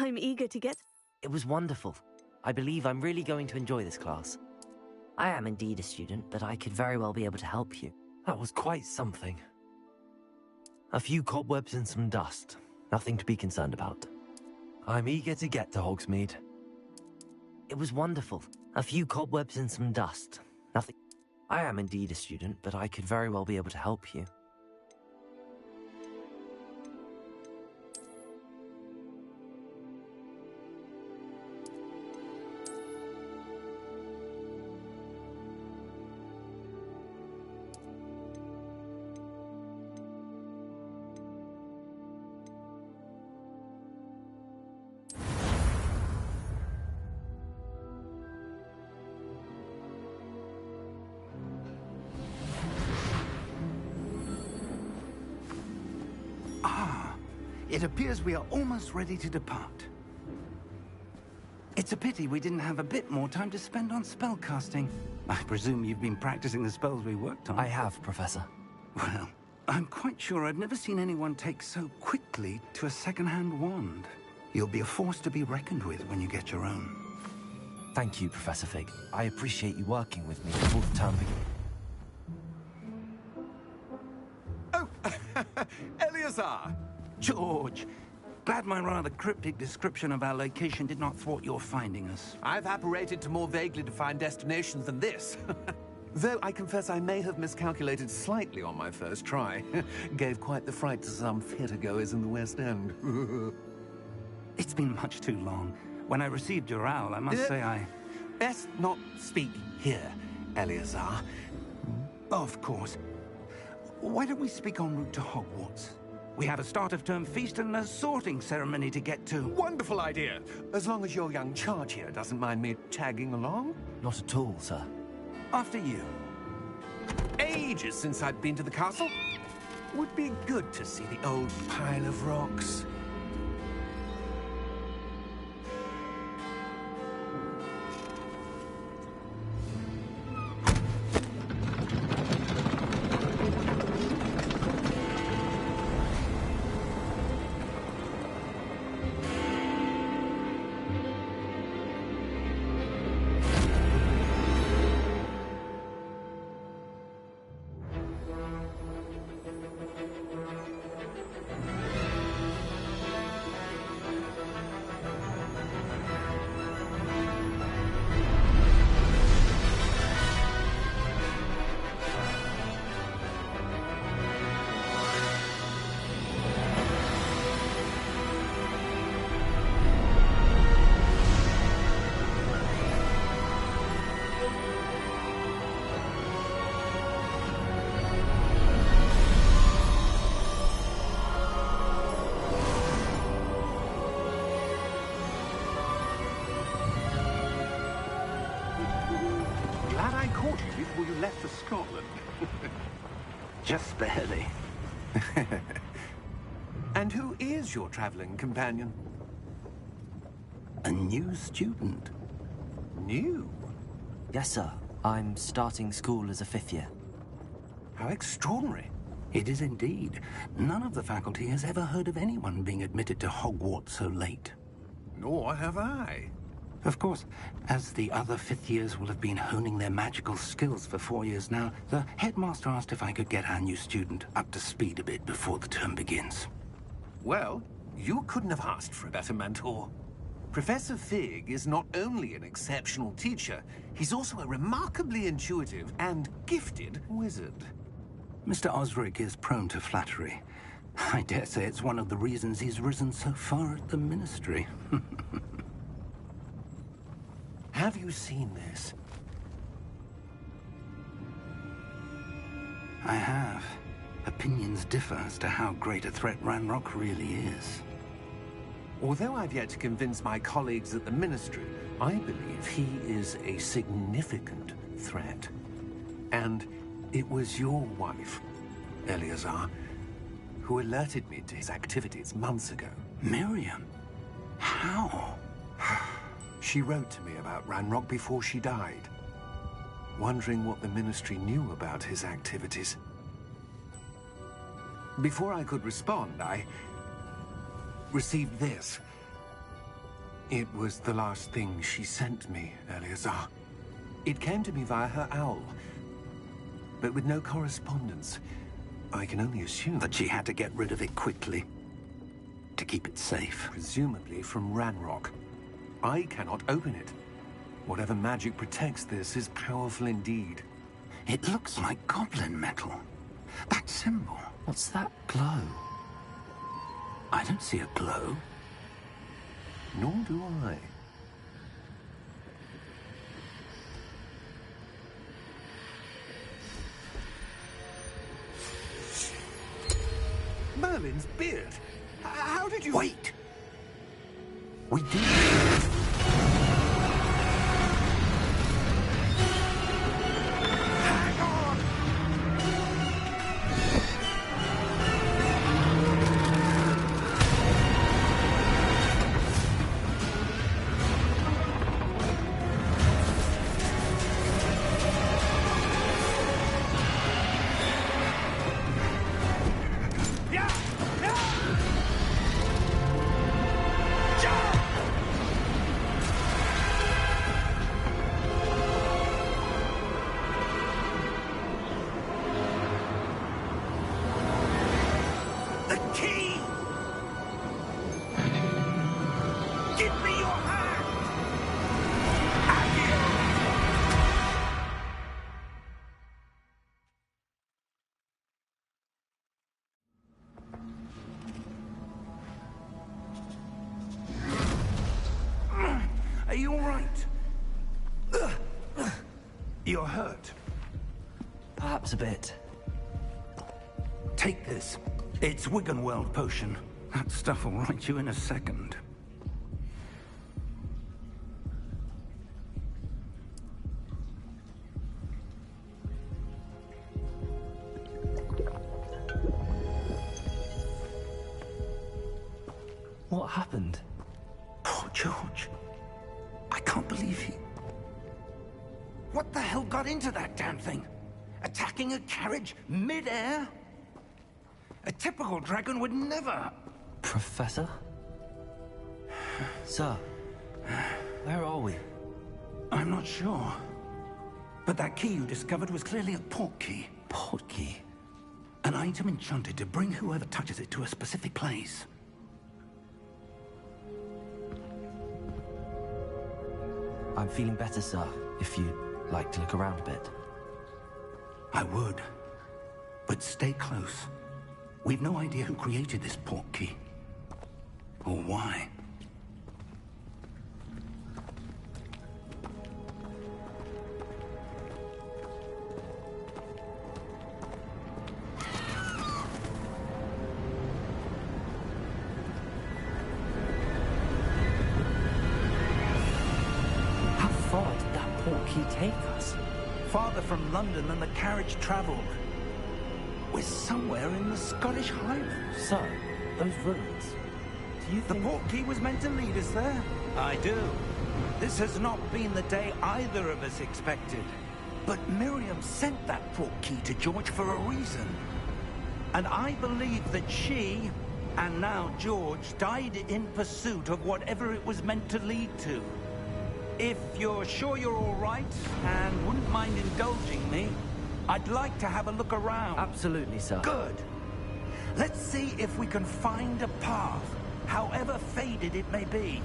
I'm eager to get... It was wonderful. I believe I'm really going to enjoy this class. I am indeed a student, but I could very well be able to help you. That was quite something. A few cobwebs and some dust. Nothing to be concerned about. I'm eager to get to Hogsmeade. It was wonderful. A few cobwebs and some dust. Nothing... I am indeed a student, but I could very well be able to help you. It appears we are almost ready to depart. It's a pity we didn't have a bit more time to spend on spellcasting. I presume you've been practicing the spells we worked on. I have, Professor. Well, I'm quite sure I've never seen anyone take so quickly to a second-hand wand. You'll be a force to be reckoned with when you get your own. Thank you, Professor Fig. I appreciate you working with me before the term begins. Oh, Eleazar! George! Glad my rather cryptic description of our location did not thwart your finding us. I've apparated to more vaguely defined destinations than this. Though I confess I may have miscalculated slightly on my first try. Gave quite the fright to some theatre-goers in the West End. It's been much too long. When I received your owl, I must say I... Best not speak here, Eleazar. Of course. Why don't we speak en route to Hogwarts? We have a start-of-term feast and a sorting ceremony to get to. Wonderful idea! As long as your young charge here doesn't mind me tagging along. Not at all, sir. After you. Ages since I'd been to the castle. Would be good to see the old pile of rocks. Glad I caught you before you left for Scotland. Just barely. And who is your traveling companion? A new student. New? Yes, sir. I'm starting school as a 5th year. How extraordinary. It is indeed. None of the faculty has ever heard of anyone being admitted to Hogwarts so late. Nor have I. Of course, as the other 5th years will have been honing their magical skills for 4 years now, the headmaster asked if I could get our new student up to speed a bit before the term begins. Well, you couldn't have asked for a better mentor. Professor Fig is not only an exceptional teacher, he's also a remarkably intuitive and gifted wizard. Mr. Osric is prone to flattery. I dare say it's one of the reasons he's risen so far at the Ministry. Have you seen this? I have. Opinions differ as to how great a threat Ranrock really is. Although I've yet to convince my colleagues at the Ministry, I believe he is a significant threat. And it was your wife, Eleazar, who alerted me to his activities months ago. Miriam? How? She wrote to me about Ranrock before she died, wondering what the Ministry knew about his activities. Before I could respond, I received this. It was the last thing she sent me, Eleazar. It came to me via her owl, but with no correspondence. I can only assume That she had to get rid of it quickly to keep it safe. presumably from Ranrock. I cannot open it. Whatever magic protects this is powerful indeed. It looks like goblin metal. That symbol. What's that glow? I don't see a glow. Nor do I. Merlin's beard. How did you... Wait! We did. Hang on! Yeah! Yeah! Jump! The key! Give me your hand! Have it! Are you all right? You're hurt. Perhaps a bit. Take this. It's Wiggenweld potion. That stuff will right you in a second. What happened? Poor George. I can't believe he... What the hell got into that damn thing? Attacking a carriage mid-air? A typical dragon would never... Professor? Sir, where are we? I'm not sure. But that key you discovered was clearly a portkey. Portkey? An item enchanted to bring whoever touches it to a specific place. I'm feeling better, sir, if you'd like to look around a bit. I would. But stay close. We've no idea who created this portkey. Or why. How far did that portkey take us? Farther from London than the carriage traveled. We're somewhere in the Scottish Highlands. Sir, those ruins. Do you The think... portkey was meant to lead us there? I do. This has not been the day either of us expected. But Miriam sent that portkey to George for a reason. And I believe that she, and now George, died in pursuit of whatever it was meant to lead to. If you're sure you're all right, and wouldn't mind indulging me, I'd like to have a look around. Absolutely, sir. Good. Let's see if we can find a path, however faded it may be.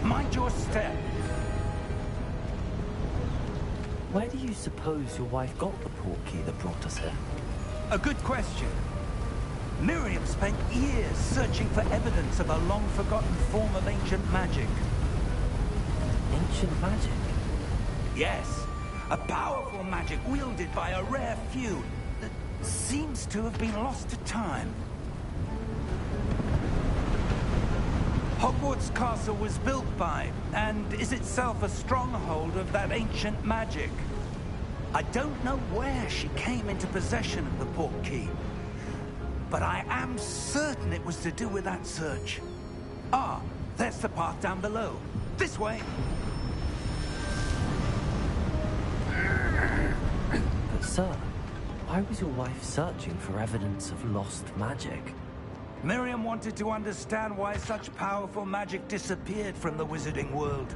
Mind your step. Where do you suppose your wife got the portkey that brought us here? A good question. Miriam spent years searching for evidence of a long-forgotten form of ancient magic. Ancient magic? Yes, a powerful magic wielded by a rare few that seems to have been lost to time. Hogwarts Castle was built by, and is itself a stronghold of that ancient magic. I don't know where she came into possession of the portkey, but I am certain it was to do with that search. Ah, there's the path down below. This way. But sir, Why was your wife searching for evidence of lost magic? Miriam wanted to understand why such powerful magic disappeared from the wizarding world.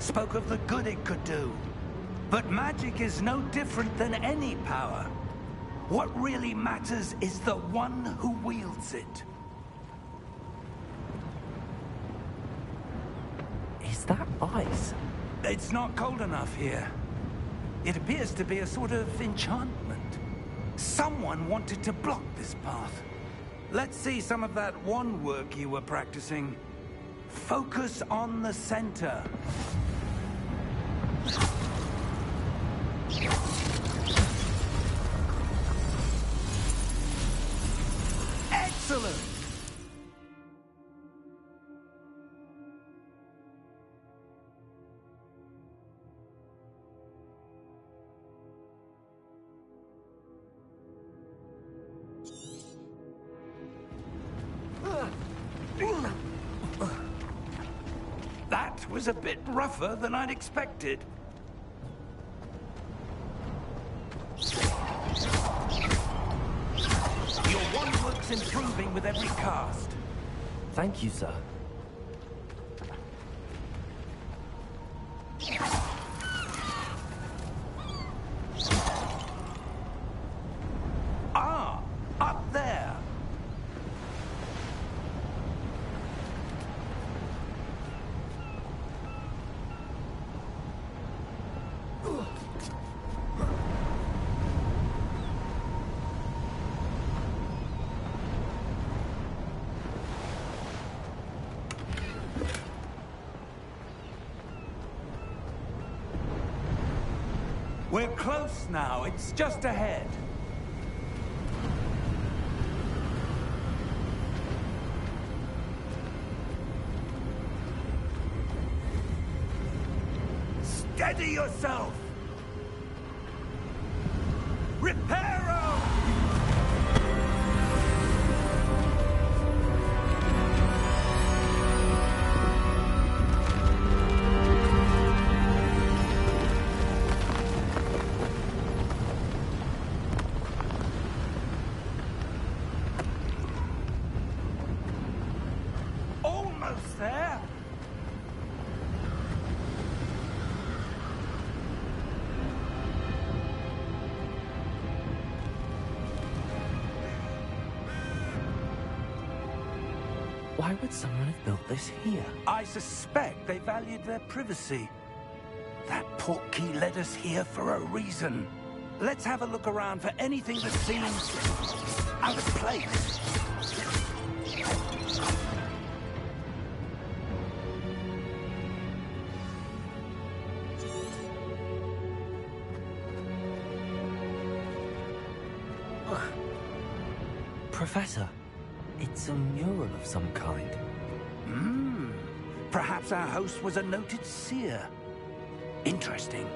Spoke of the good it could do. But magic is no different than any power. What really matters is the one who wields it. Is that ice? It's not cold enough here. It appears to be a sort of enchantment. Someone wanted to block this path. Let's see some of that wand work you were practicing. Focus on the center. Excellent! That was a bit rougher than I'd expected. Your wand work's improving with every cast. Thank you, sir. Ah, up there. We're close now. It's just ahead. Steady yourself! Reparo! Almost there! Why would someone have built this here? I suspect they valued their privacy. That portkey led us here for a reason. Let's have a look around for anything that seems out of place. Professor, it's a mural of some kind. Perhaps our host was a noted seer. Interesting.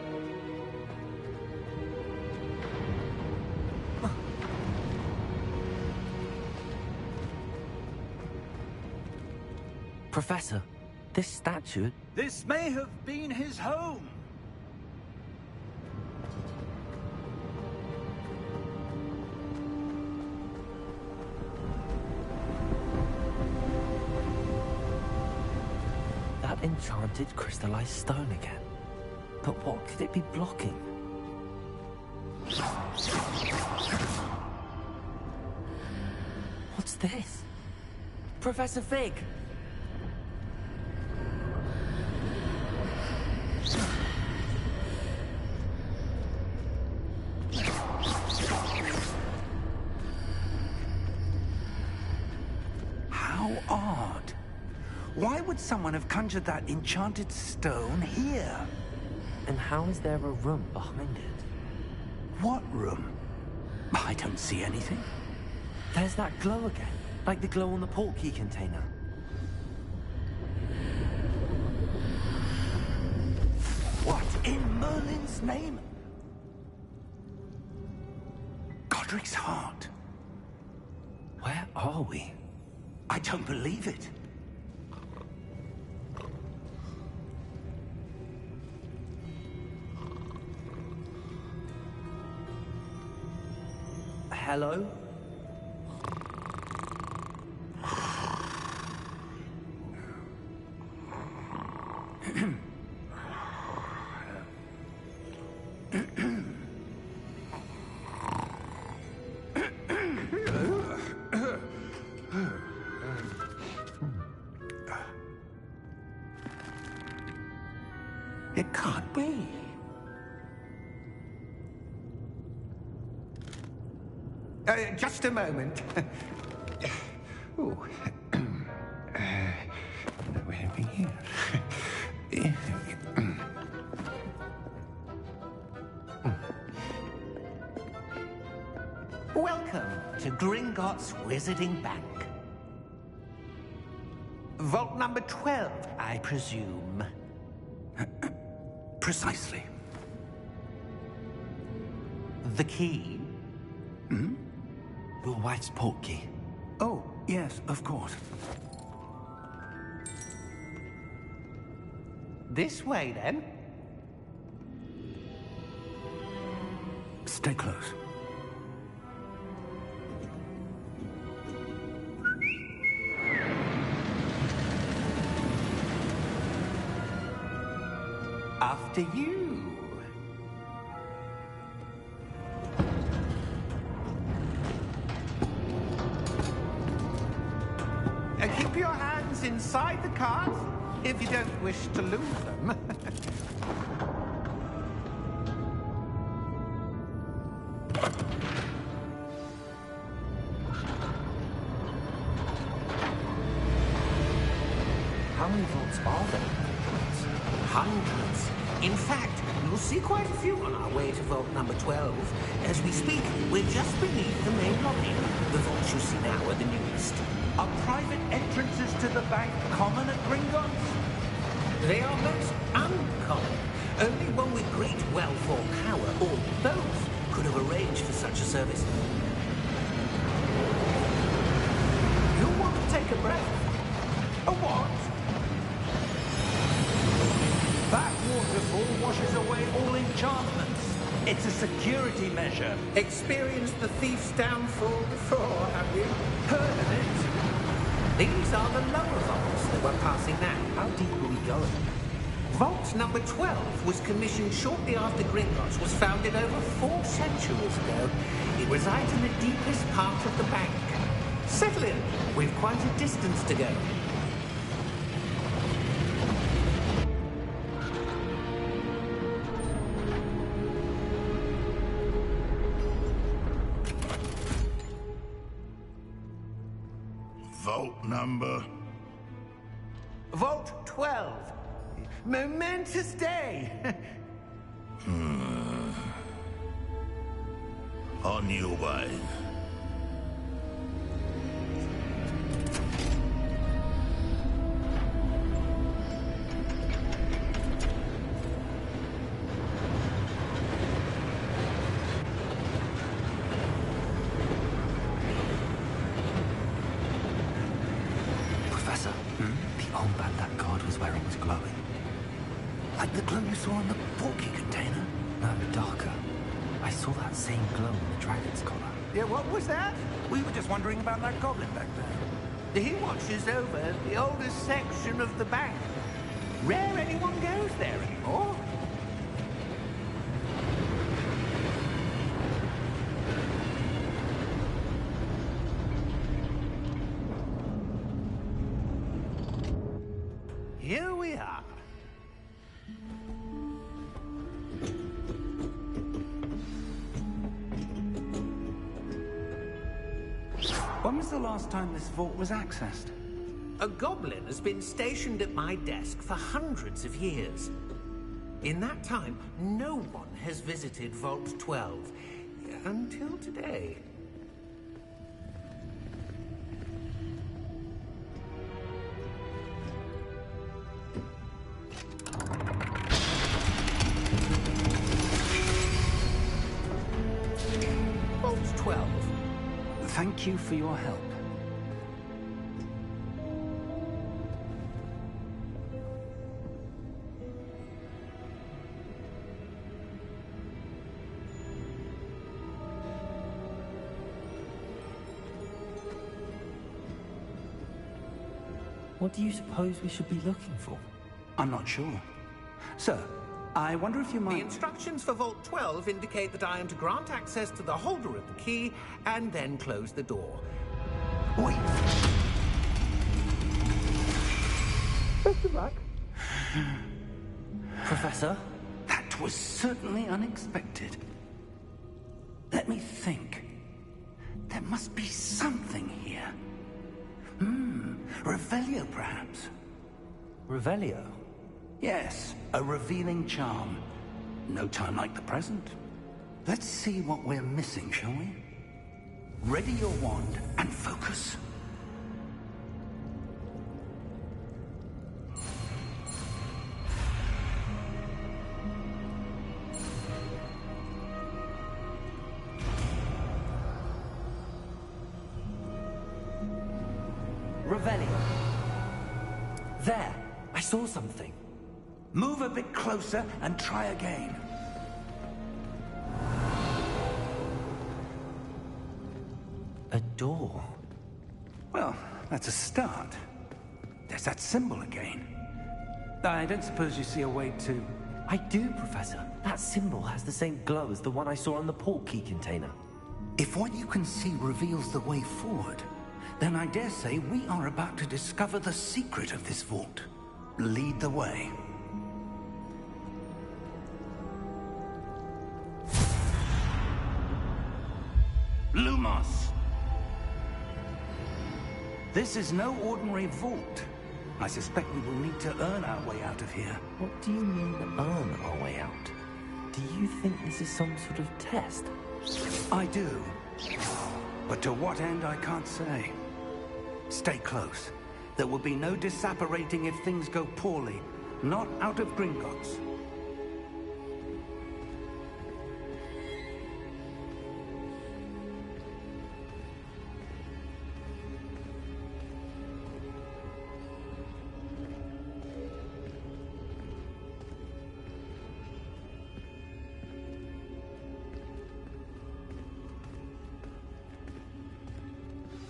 Professor, this statue... This may have been his home. That enchanted crystallized stone again. But what could it be blocking? What's this? Professor Fig! How odd. Why would someone have conjured that enchanted stone here? And how is there a room behind it? What room? I don't see anything. There's that glow again, like the glow on the portkey container. What in Merlin's name? Godric's heart. Where are we? I don't believe it. Hello? It can't be. Just a moment. Ooh. Where are we here? Welcome to Gringotts Wizarding Bank. Vault number 12, I presume. Precisely. The key? Hmm? Your wife's portkey. Oh, yes, of course. This way, then. Stay close. After you. Keep your hands inside the cart if you don't wish to lose them. How many vaults are there? Hundreds. In fact, you'll see quite a few on our way to vault number 12. As we speak, we're just beneath the main lobby. The vaults you see now are the newest. Are private entrances to the bank common at Gringotts? They are most uncommon. Only one with great wealth or power, or both, could have arranged for such a service. You'll want to take a breath. A what? That waterfall washes away all enchantments. It's a security measure. Experienced the thief's downfall before, have you? Heard of it? These are the lower vaults that we're passing now. How deep are we going? Vault number 12 was commissioned shortly after Gringotts was founded over 4 centuries ago. It resides in the deepest part of the bank. Settle in. We've quite a distance to go. Vault number? Vault 12. Momentous day. On your way. Professor, the old band that guard was wearing was glowing. Like the glow you saw in the portkey container? No, darker. I saw that same glow in the dragon's collar. Yeah, what was that? We were just wondering about that goblin back there. He watches over the oldest section of the bank. Rare anyone goes there anymore. Here we are. When was the last time this vault was accessed? A goblin has been stationed at my desk for hundreds of years. In that time, no one has visited Vault 12. Until today. Vault 12. Thank you for your help. What do you suppose we should be looking for? I'm not sure. Sir, I wonder if you The might... instructions for Vault 12 indicate that I am to grant access to the holder of the key and then close the door. Wait! Best of luck. Professor? That was certainly unexpected. Let me think. There must be something here. Revelio, perhaps? Revelio? Yes, a revealing charm. No time like the present. Let's see what we're missing, shall we? Ready your wand and focus. Revelio. There! I saw something. Move a bit closer and try again. A door. Well, that's a start. There's that symbol again. I don't suppose you see a way to... I do, Professor. That symbol has the same glow as the one I saw on the port key container. If what you can see reveals the way forward, then I dare say we are about to discover the secret of this vault. Lead the way. Lumos! This is no ordinary vault. I suspect we will need to earn our way out of here. What do you mean, earn our way out? Do you think this is some sort of test? I do. But to what end, I can't say. Stay close. There will be no disapparating if things go poorly. Not out of Gringotts.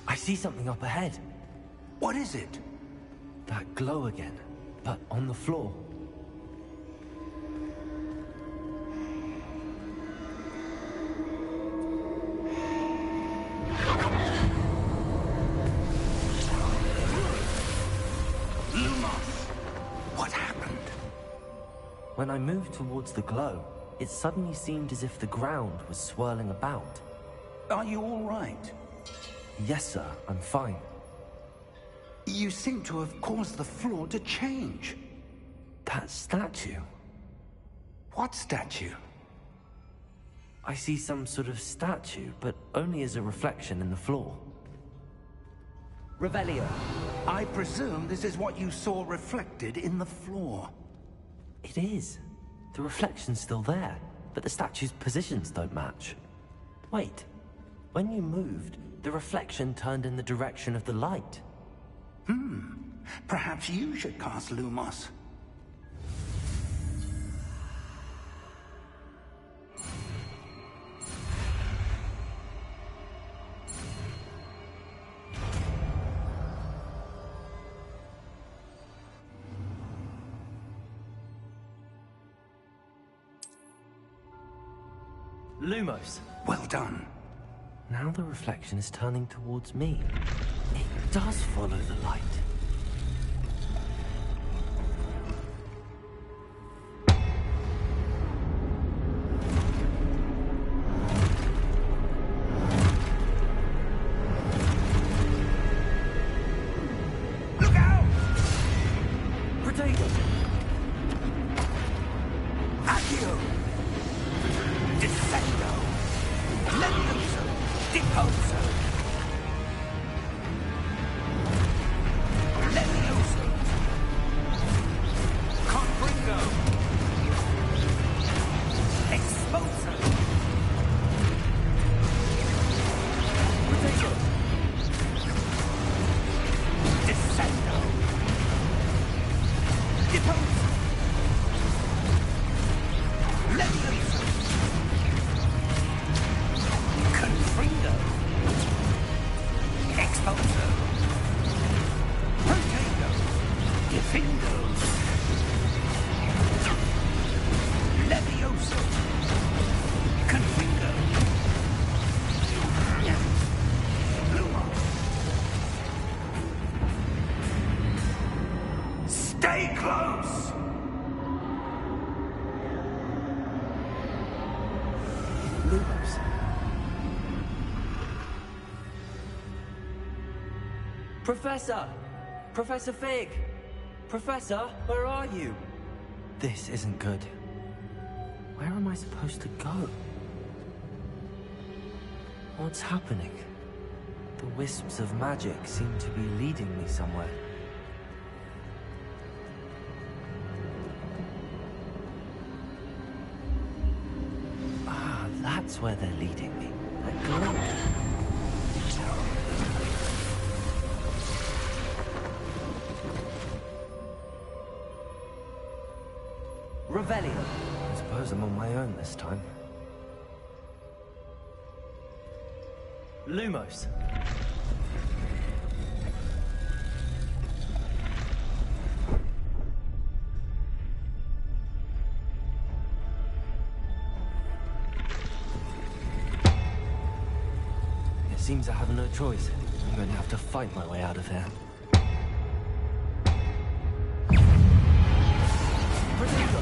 I see something up ahead. What is it? That glow again, but on the floor. Lumos! What happened? When I moved towards the glow, it suddenly seemed as if the ground was swirling about. Are you all right? Yes, sir, I'm fine. You seem to have caused the floor to change. That statue. What statue? I see some sort of statue, but only as a reflection in the floor. Revelio. I presume this is what you saw reflected in the floor. It is. The reflection's still there, but the statue's positions don't match. Wait. When you moved, the reflection turned in the direction of the light. Perhaps you should cast Lumos. Lumos. Well done. Now the reflection is turning towards me. It does follow the light. Look out! Potato! Accio! Descendo! Levioso! Deposo! close! Lumos. Professor! Professor Fig! Professor, where are you? This isn't good. Where am I supposed to go? What's happening? The wisps of magic seem to be leading me somewhere. Ah, that's where they're leading me. That glow. Revelio. I suppose I'm on my own this time. Lumos. It seems I have no choice. I'm going to have to fight my way out of here. Protego!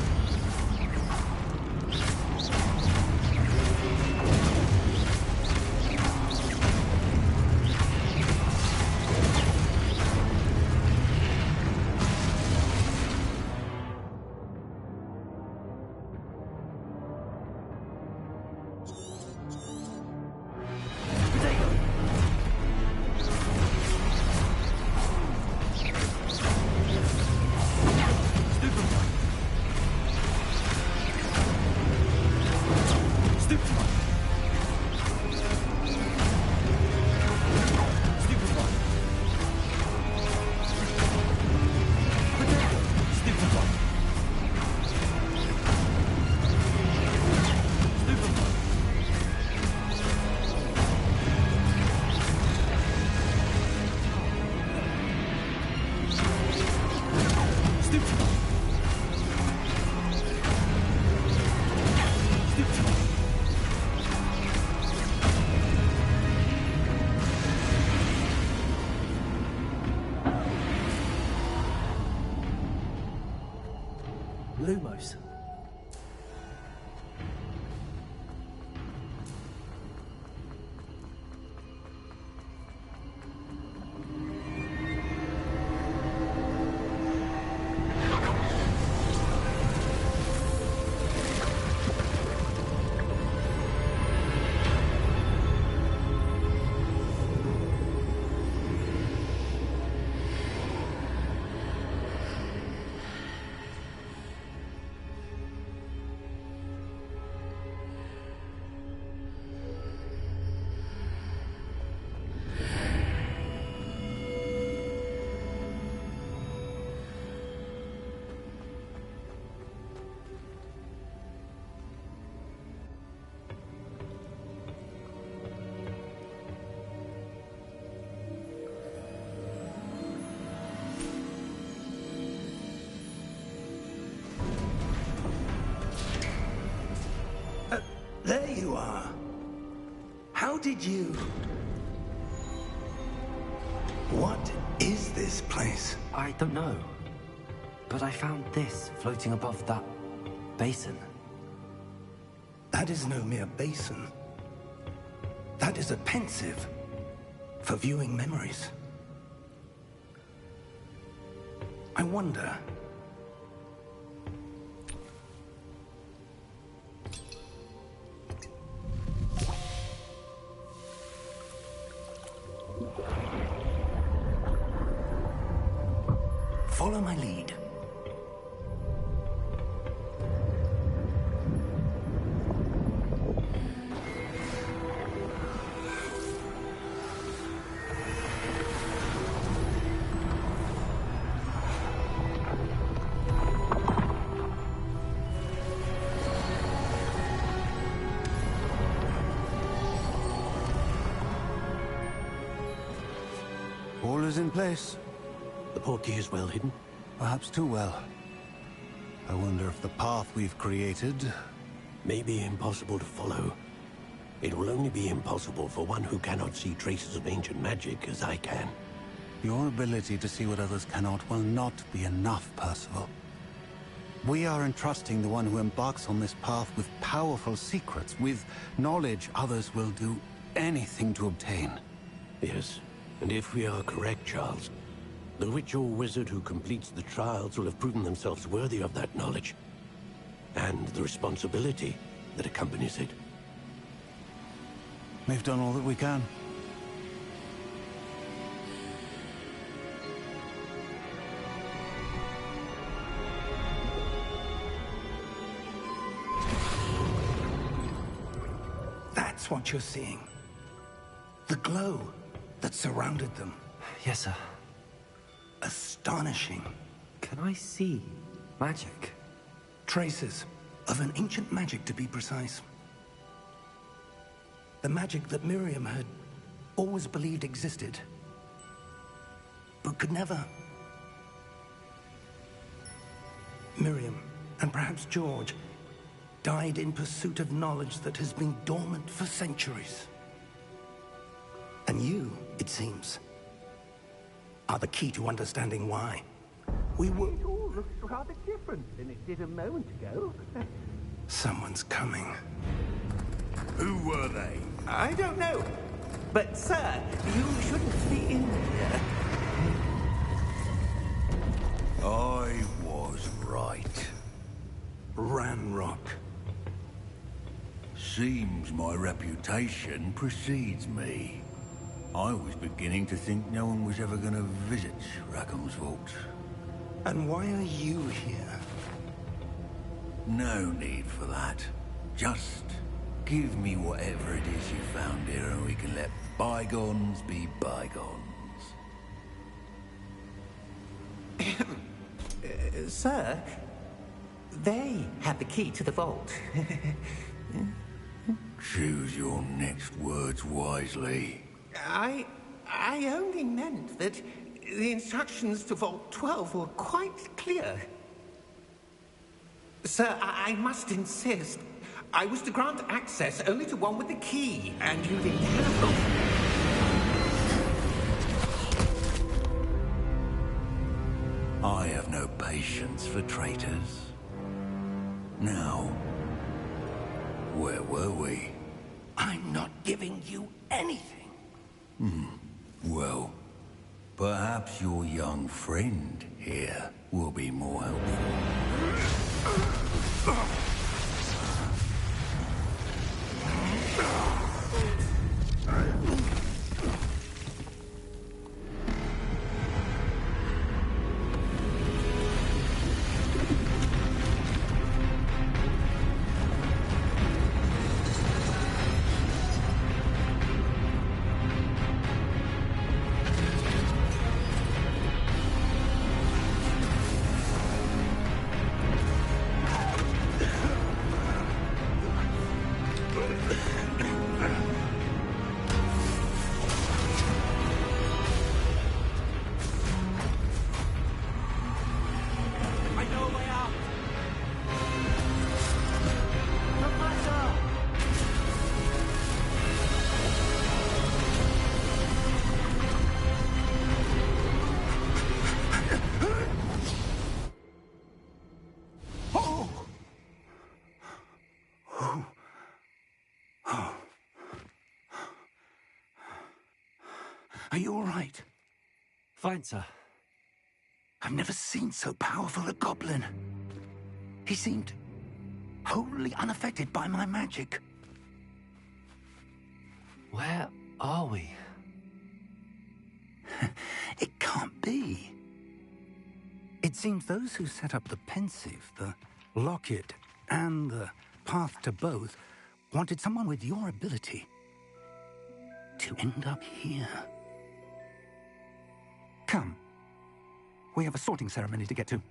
Lumos. There you are. How did you... What is this place? I don't know. But I found this floating above that basin. That is no mere basin. That is a pensive for viewing memories. I wonder... Follow my lead. All is in place. The portkey is well hidden. Perhaps too well. I wonder if the path we've created... May be impossible to follow. It will only be impossible for one who cannot see traces of ancient magic as I can. Your ability to see what others cannot will not be enough, Percival. We are entrusting the one who embarks on this path with powerful secrets, with knowledge others will do anything to obtain. Yes, and if we are correct, Charles, the witch or wizard who completes the trials will have proven themselves worthy of that knowledge, and the responsibility that accompanies it. We've done all that we can. That's what you're seeing. The glow that surrounded them. Yes, sir. Astonishing. Can I see magic? Traces of an ancient magic, to be precise. The magic that Miriam had always believed existed, but could never. Miriam, and perhaps George, died in pursuit of knowledge that has been dormant for centuries. And you, it seems, are the key to understanding why. We were... It all looks rather different than it did a moment ago. Someone's coming. Who were they? I don't know. But, sir, you shouldn't be in here. I was right. Ranrock. Seems my reputation precedes me. I was beginning to think no one was ever going to visit Rackham's vault. And why are you here? No need for that. Just give me whatever it is you found here and we can let bygones be bygones. Sir, they have the key to the vault. Choose your next words wisely. I only meant that the instructions to Vault 12 were quite clear. Sir, I must insist. I was to grant access only to one with the key, and you didn't have it. I have no patience for traitors. Now, where were we? I'm not giving you anything. Well, perhaps your young friend here will be more helpful. Are you all right? Fine, sir. I've never seen so powerful a goblin. He seemed wholly unaffected by my magic. Where are we? It can't be. It seems those who set up the pensive, the locket, and the path to both wanted someone with your ability to end up here. Come. We have a sorting ceremony to get to.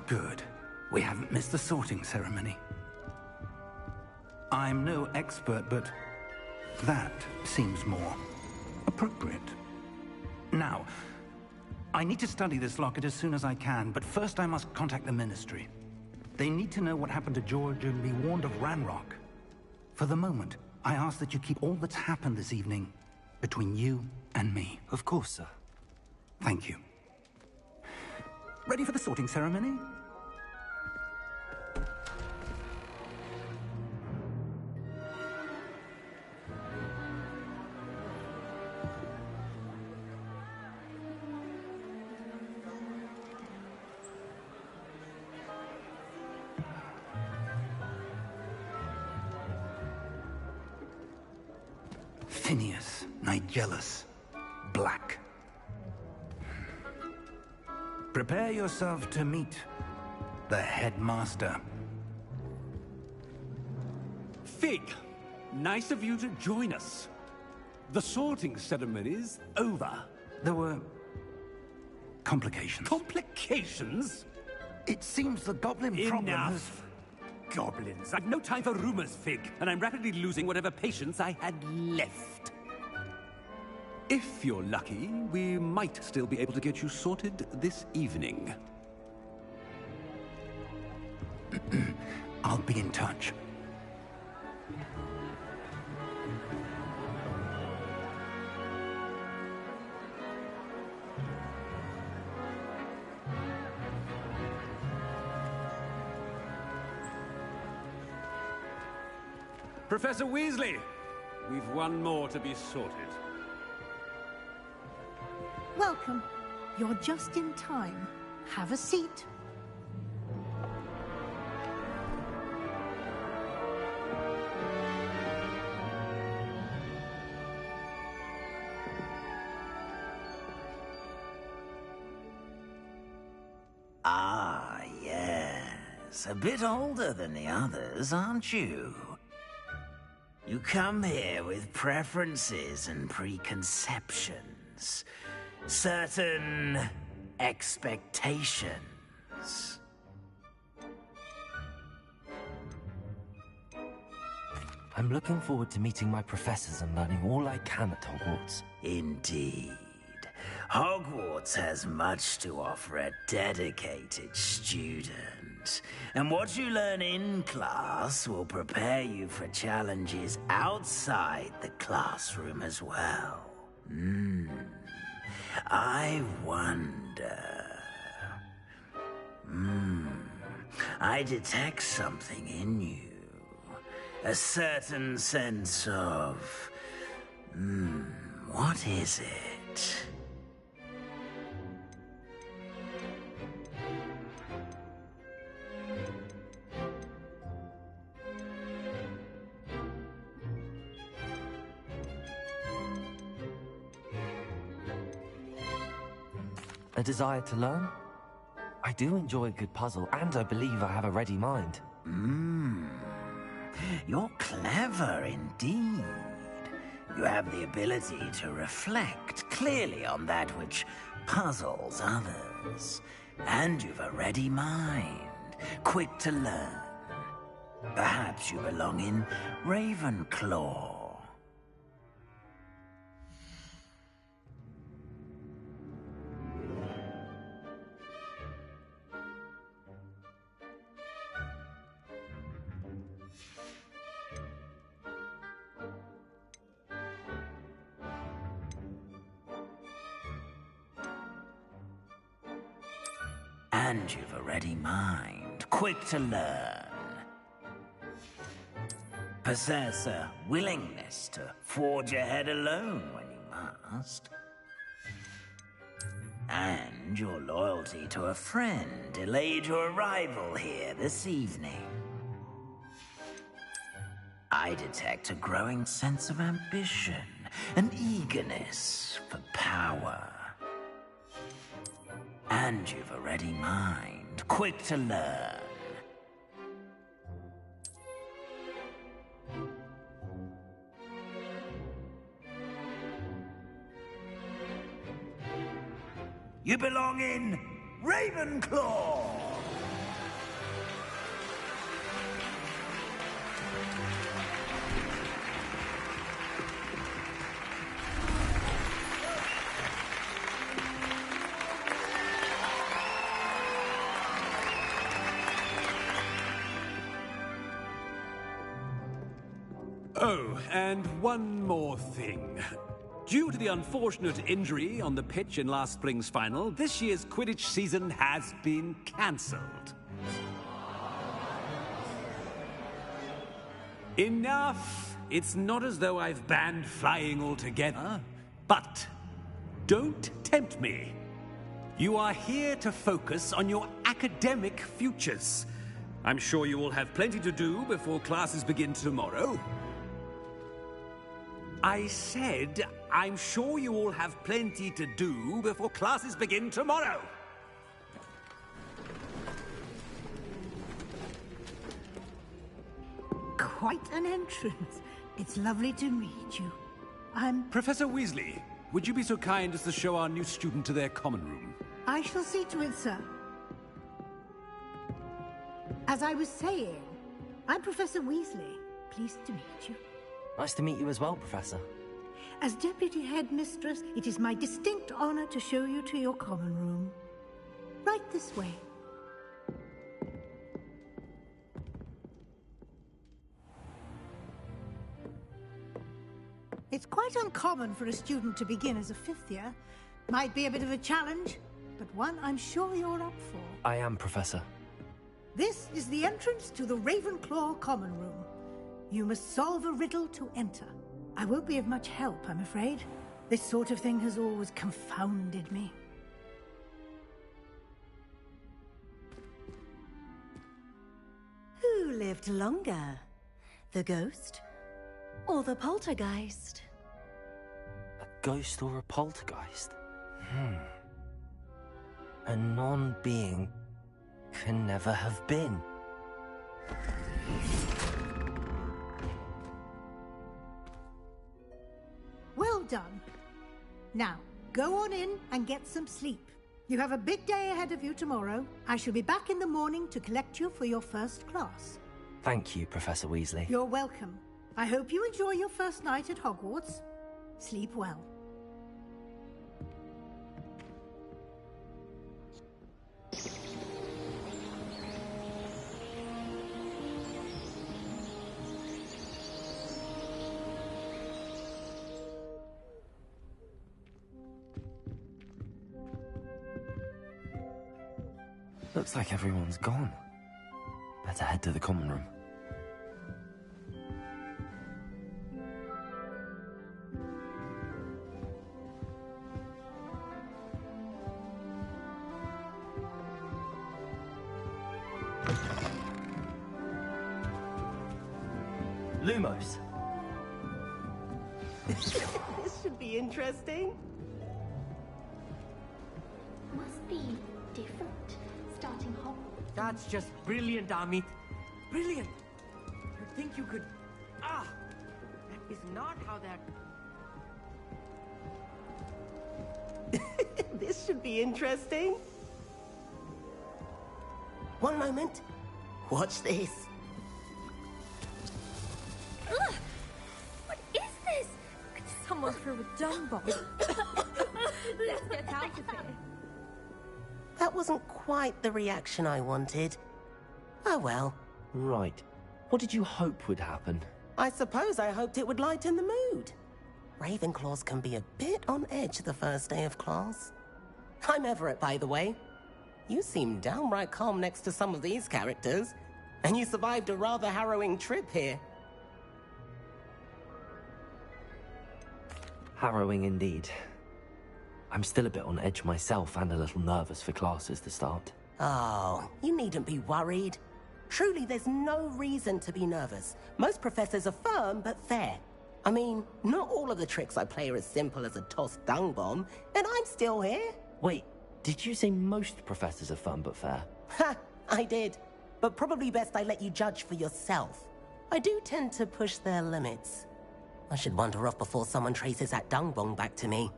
good. We haven't missed the sorting ceremony. I'm no expert, but that seems more appropriate. Now, I need to study this locket as soon as I can, but first I must contact the Ministry. They need to know what happened to George and be warned of Ranrock. For the moment, I ask that you keep all that's happened this evening between you and me. Of course, sir. Thank you. Ready for the sorting ceremony? Phineas, Nigellus, Black. Prepare yourself to meet the headmaster. Fig, nice of you to join us. The sorting ceremony's over. There were complications. Complications? It seems the goblin problem has... Enough! Goblins. I've no time for rumors, Fig, and I'm rapidly losing whatever patience I had left. If you're lucky, we might still be able to get you sorted this evening. I'll be in touch. Professor Weasley, we've one more to be sorted. Welcome. You're just in time. Have a seat. Ah, yes. A bit older than the others, aren't you? You come here with preferences and preconceptions. Certain expectations. I'm looking forward to meeting my professors and learning all I can at Hogwarts. Indeed. Hogwarts has much to offer a dedicated student. And what you learn in class will prepare you for challenges outside the classroom as well. I wonder... I detect something in you. A certain sense of... what is it? A desire to learn? I do enjoy a good puzzle, and I believe I have a ready mind. You're clever indeed. You have the ability to reflect clearly on that which puzzles others. And you've a ready mind, quick to learn. Perhaps you belong in Ravenclaw. And you've a ready mind, quick to learn. Possess a willingness to forge ahead alone when you must. And your loyalty to a friend delayed your arrival here this evening. I detect a growing sense of ambition, an eagerness for power. And you've a ready mind, quick to learn. You belong in Ravenclaw! Oh, and one more thing. Due to the unfortunate injury on the pitch in last spring's final, this year's Quidditch season has been cancelled. Enough! It's not as though I've banned flying altogether. But don't tempt me. You are here to focus on your academic futures. I'm sure you will have plenty to do before classes begin tomorrow. I said, I'm sure you all have plenty to do before classes begin tomorrow. Quite an entrance. It's lovely to meet you. Professor Weasley, would you be so kind as to show our new student to their common room? I shall see to it, sir. As I was saying, I'm Professor Weasley. Pleased to meet you. Nice to meet you as well, Professor. As Deputy Headmistress, it is my distinct honor to show you to your common room. Right this way. It's quite uncommon for a student to begin as a fifth year. Might be a bit of a challenge, but one I'm sure you're up for. I am, Professor. This is the entrance to the Ravenclaw common room. You must solve a riddle to enter. I won't be of much help, I'm afraid. This sort of thing has always confounded me. Who lived longer? The ghost or the poltergeist? A ghost or a poltergeist? A non-being can never have been. Well done. Now, go on in and get some sleep. You have a big day ahead of you tomorrow. I shall be back in the morning to collect you for your first class. Thank you, Professor Weasley. You're welcome. I hope you enjoy your first night at Hogwarts. Sleep well. Looks like everyone's gone. Better head to the common room. Lumos. This should be interesting. Must be different, starting Hogwarts. That's just brilliant, Amit. Brilliant! You think you could... That is not how that... This should be interesting. One moment. Watch this. Ugh! What is this? Someone threw a dung bomb. Let's get out of here. That wasn't quite the reaction I wanted. Oh well. Right. What did you hope would happen? I suppose I hoped it would lighten the mood. Ravenclaws can be a bit on edge the first day of class. I'm Everett, by the way. You seem downright calm next to some of these characters, and you survived a rather harrowing trip here. Harrowing indeed. I'm still a bit on edge myself and a little nervous for classes to start. Oh, you needn't be worried. Truly, there's no reason to be nervous. Most professors are firm but fair. I mean, not all of the tricks I play are as simple as a tossed dung bomb, and I'm still here. Wait, did you say most professors are fun but fair? Ha! I did. But probably best I let you judge for yourself. I do tend to push their limits. I should wander off before someone traces that dung bomb back to me.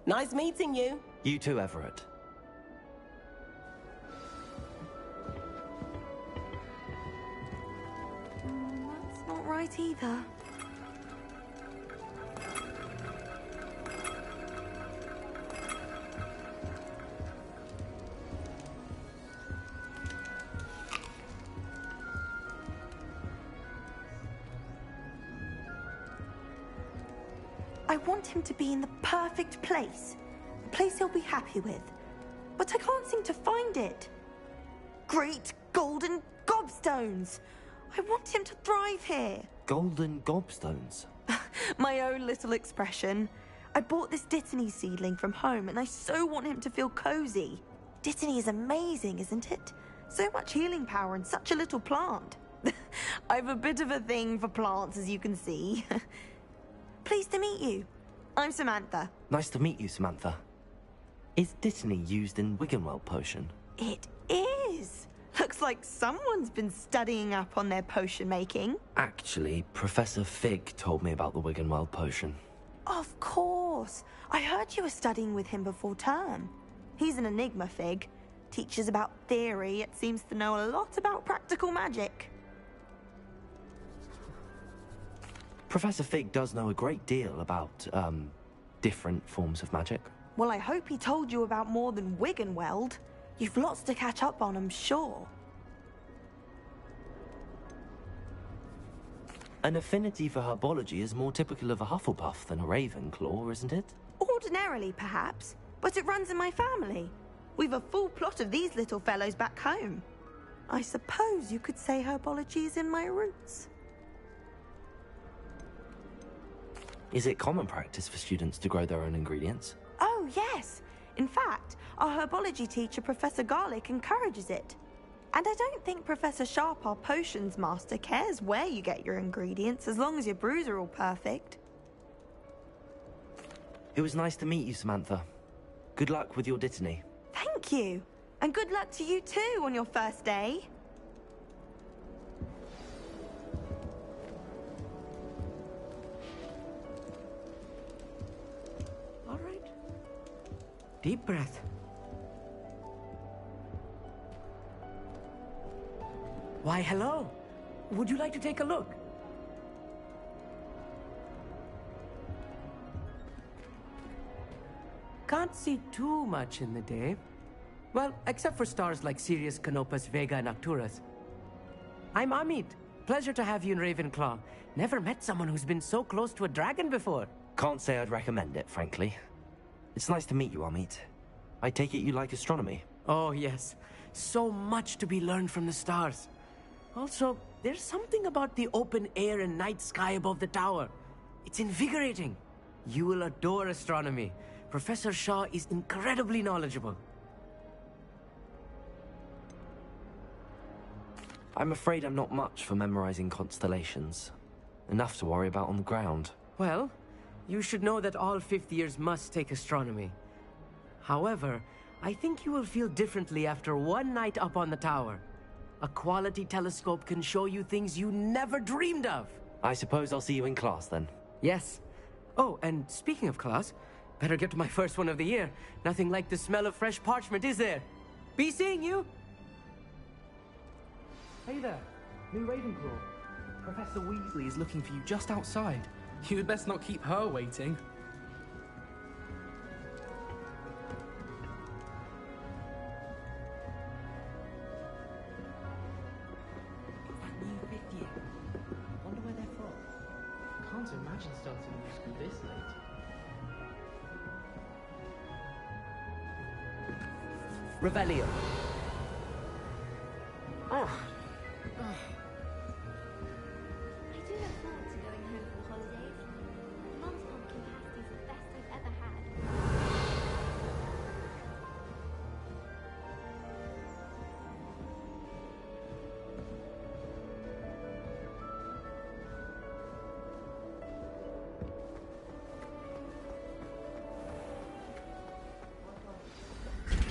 Nice meeting you. You too, Everett. That's not right either. I want him to be in the perfect place. A place he'll be happy with. But I can't seem to find it. Great golden gobstones! I want him to thrive here. Golden gobstones? My own little expression. I bought this Dittany seedling from home and I so want him to feel cozy. Dittany is amazing, isn't it? So much healing power in such a little plant. I've a bit of a thing for plants, as you can see. Pleased to meet you. I'm Samantha. Nice to meet you, Samantha. Is Dittany used in Wiggenweld potion? It is. Looks like someone's been studying up on their potion making. Actually, Professor Fig told me about the Wiggenweld potion. Of course. I heard you were studying with him before term. He's an enigma, Fig. Teaches about theory, yet seems to know a lot about practical magic. Professor Fig does know a great deal about, different forms of magic. Well, I hope he told you about more than Wiggenweld. You've lots to catch up on, I'm sure. An affinity for herbology is more typical of a Hufflepuff than a Ravenclaw, isn't it? Ordinarily, perhaps, but it runs in my family. We've a full plot of these little fellows back home. I suppose you could say herbology is in my roots. Is it common practice for students to grow their own ingredients? Oh, yes. In fact, our herbology teacher, Professor Garlick, encourages it. And I don't think Professor Sharp, our potions master, cares where you get your ingredients, as long as your brews are all perfect. It was nice to meet you, Samantha. Good luck with your Dittany. Thank you. And good luck to you too on your first day. All right. Deep breath. Why, hello. Would you like to take a look? Can't see too much in the day. Well, except for stars like Sirius, Canopus, Vega, and Arcturus. I'm Amit. Pleasure to have you in Ravenclaw. Never met someone who's been so close to a dragon before. Can't say I'd recommend it, frankly. It's nice to meet you, Amit. I take it you like astronomy? Oh, yes. So much to be learned from the stars. Also, there's something about the open air and night sky above the tower. It's invigorating. You will adore astronomy. Professor Shaw is incredibly knowledgeable. I'm afraid I'm not much for memorizing constellations. Enough to worry about on the ground. Well, you should know that all fifth years must take astronomy. However, I think you will feel differently after one night up on the tower. A quality telescope can show you things you never dreamed of. I suppose I'll see you in class then. Yes. Oh, and speaking of class, better get to my first one of the year. Nothing like the smell of fresh parchment, is there? Be seeing you! Hey there, new Ravenclaw. Professor Weasley is looking for you just outside. You'd best not keep her waiting. That new fifth year. Wonder where they're from. Can't imagine starting new school this late. Revelio. I do look forward to going home for the holidays. Mum's pumpkin pasty is the best I've ever had.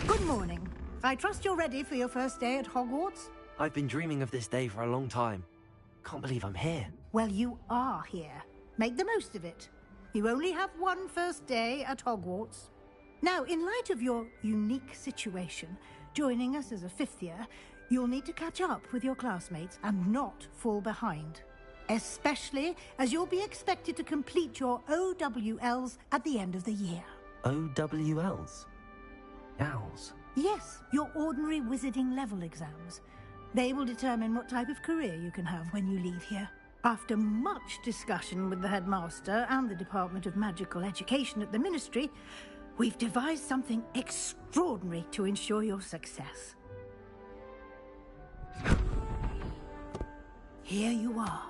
Good morning. I trust you're ready for your first day at Hogwarts? I've been dreaming of this day for a long time. Can't believe I'm here. Well, you are here. Make the most of it. You only have one first day at Hogwarts. Now, in light of your unique situation, joining us as a fifth year, you'll need to catch up with your classmates and not fall behind. Especially as you'll be expected to complete your OWLs at the end of the year. OWLs? Owls? Yes, your ordinary wizarding level exams. They will determine what type of career you can have when you leave here. After much discussion with the headmaster and the Department of Magical Education at the Ministry, we've devised something extraordinary to ensure your success. Here you are.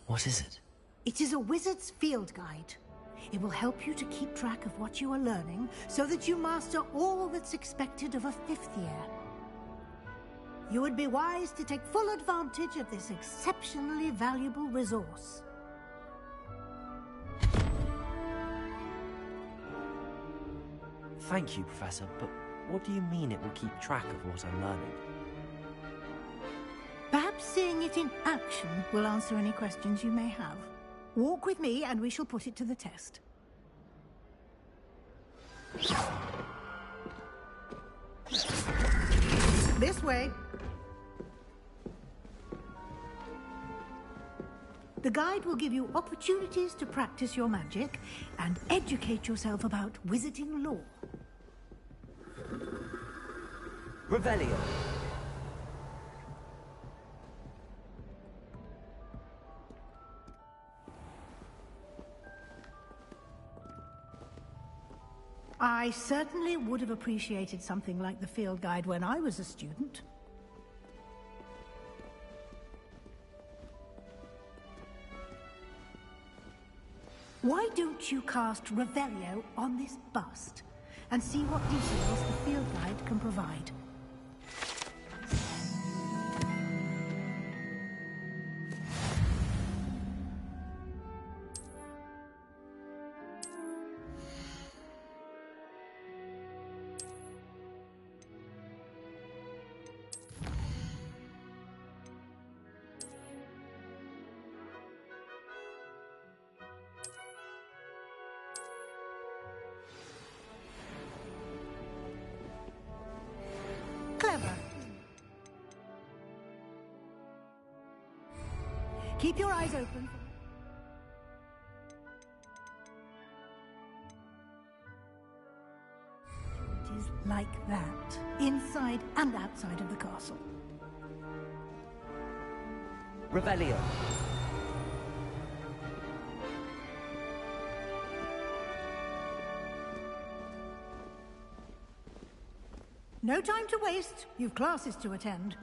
What is it? It is a wizard's field guide. It will help you to keep track of what you are learning so that you master all that's expected of a 5th year. You would be wise to take full advantage of this exceptionally valuable resource. Thank you, Professor, but what do you mean it will keep track of what I'm learning? Perhaps seeing it in action will answer any questions you may have. Walk with me and we shall put it to the test. This way. The guide will give you opportunities to practice your magic and educate yourself about wizarding lore. Revelio. I certainly would have appreciated something like the field guide when I was a student. Why don't you cast Revelio on this bust and see what details the field guide can provide? Clever. Keep your eyes open. It is like that, inside and outside of the castle. Revelio. No time to waste. You've classes to attend.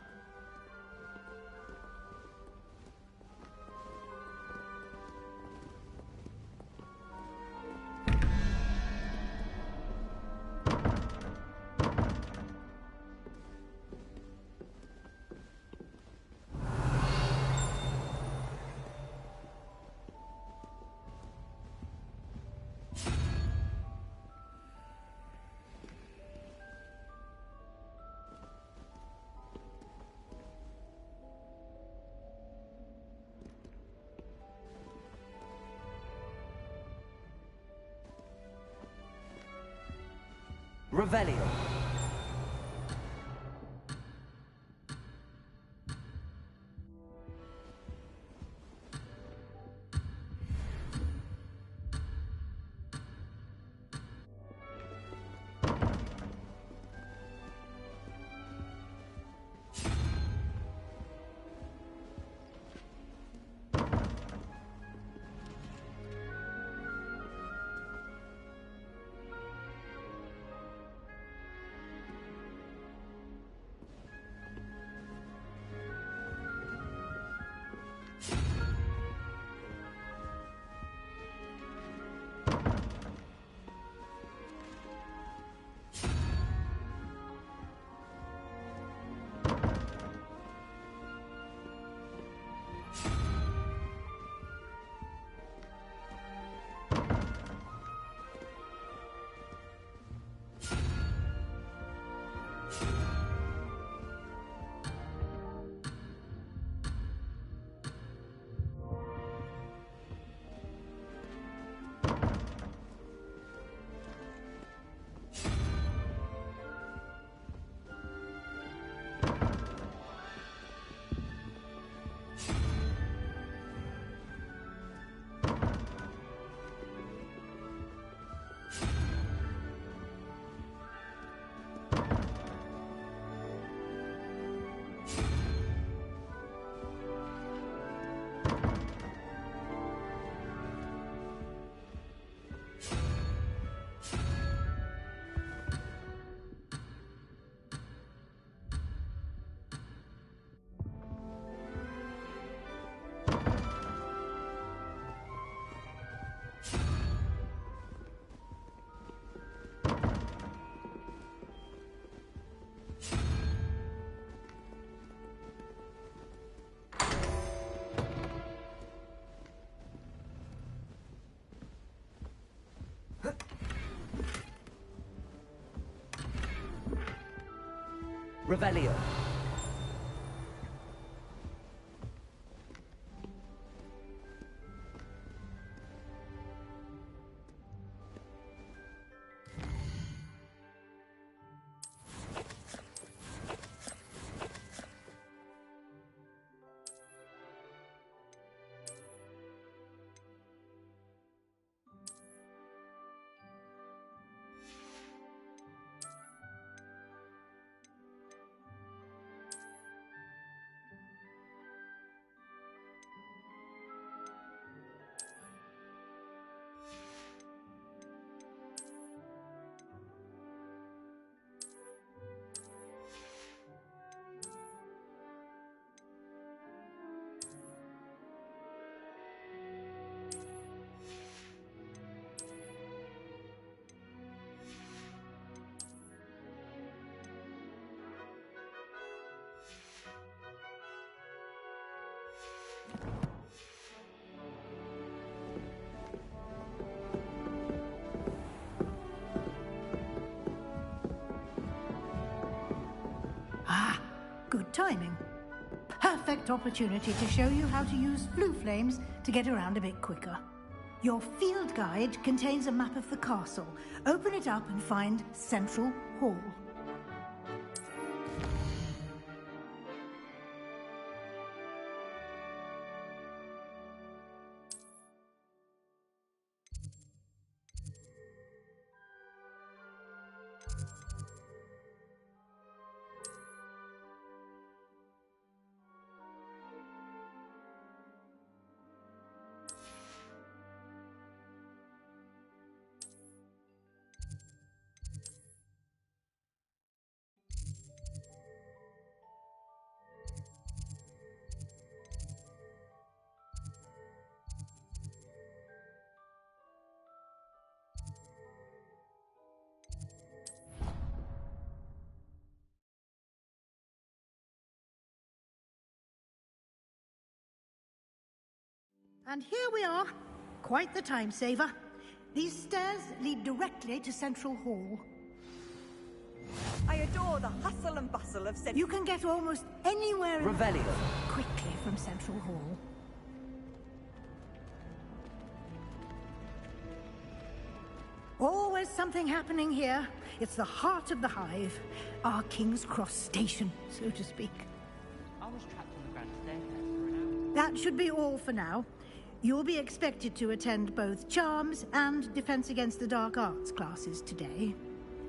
Revelio. Revelio. Good timing. Perfect opportunity to show you how to use blue flames to get around a bit quicker. Your field guide contains a map of the castle. Open it up and find Central Hall. And here we are. Quite the time saver. These stairs lead directly to Central Hall. I adore the hustle and bustle of Central... You can get almost anywhere in Revelio. quickly from Central Hall. Always something happening here. It's the heart of the hive. Our King's Cross station, so to speak. I was trapped on the grand staircase for an hour. That should be all for now. You'll be expected to attend both Charms and Defense Against the Dark Arts classes today.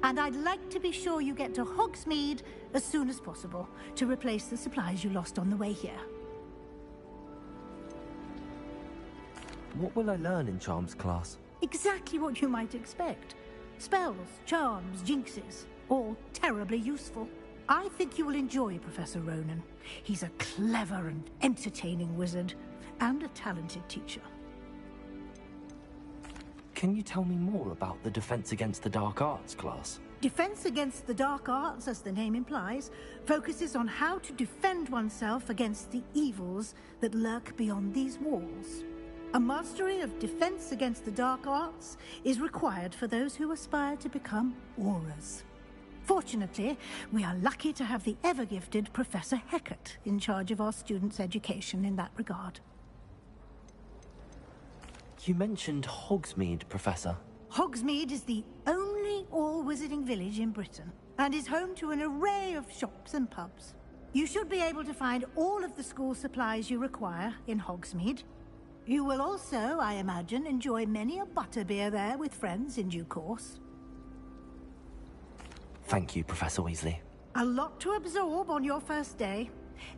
And I'd like to be sure you get to Hogsmeade as soon as possible to replace the supplies you lost on the way here. What will I learn in Charms class? Exactly what you might expect. Spells, charms, jinxes, all terribly useful. I think you will enjoy Professor Ronan. He's a clever and entertaining wizard, and a talented teacher. Can you tell me more about the Defense Against the Dark Arts class? Defense Against the Dark Arts, as the name implies, focuses on how to defend oneself against the evils that lurk beyond these walls. A mastery of Defense Against the Dark Arts is required for those who aspire to become Aurors. Fortunately, we are lucky to have the ever-gifted Professor Hecat in charge of our students' education in that regard. You mentioned Hogsmeade, Professor. Hogsmeade is the only all-wizarding village in Britain, and is home to an array of shops and pubs. You should be able to find all of the school supplies you require in Hogsmeade. You will also, I imagine, enjoy many a butterbeer there with friends in due course. Thank you, Professor Weasley. A lot to absorb on your first day,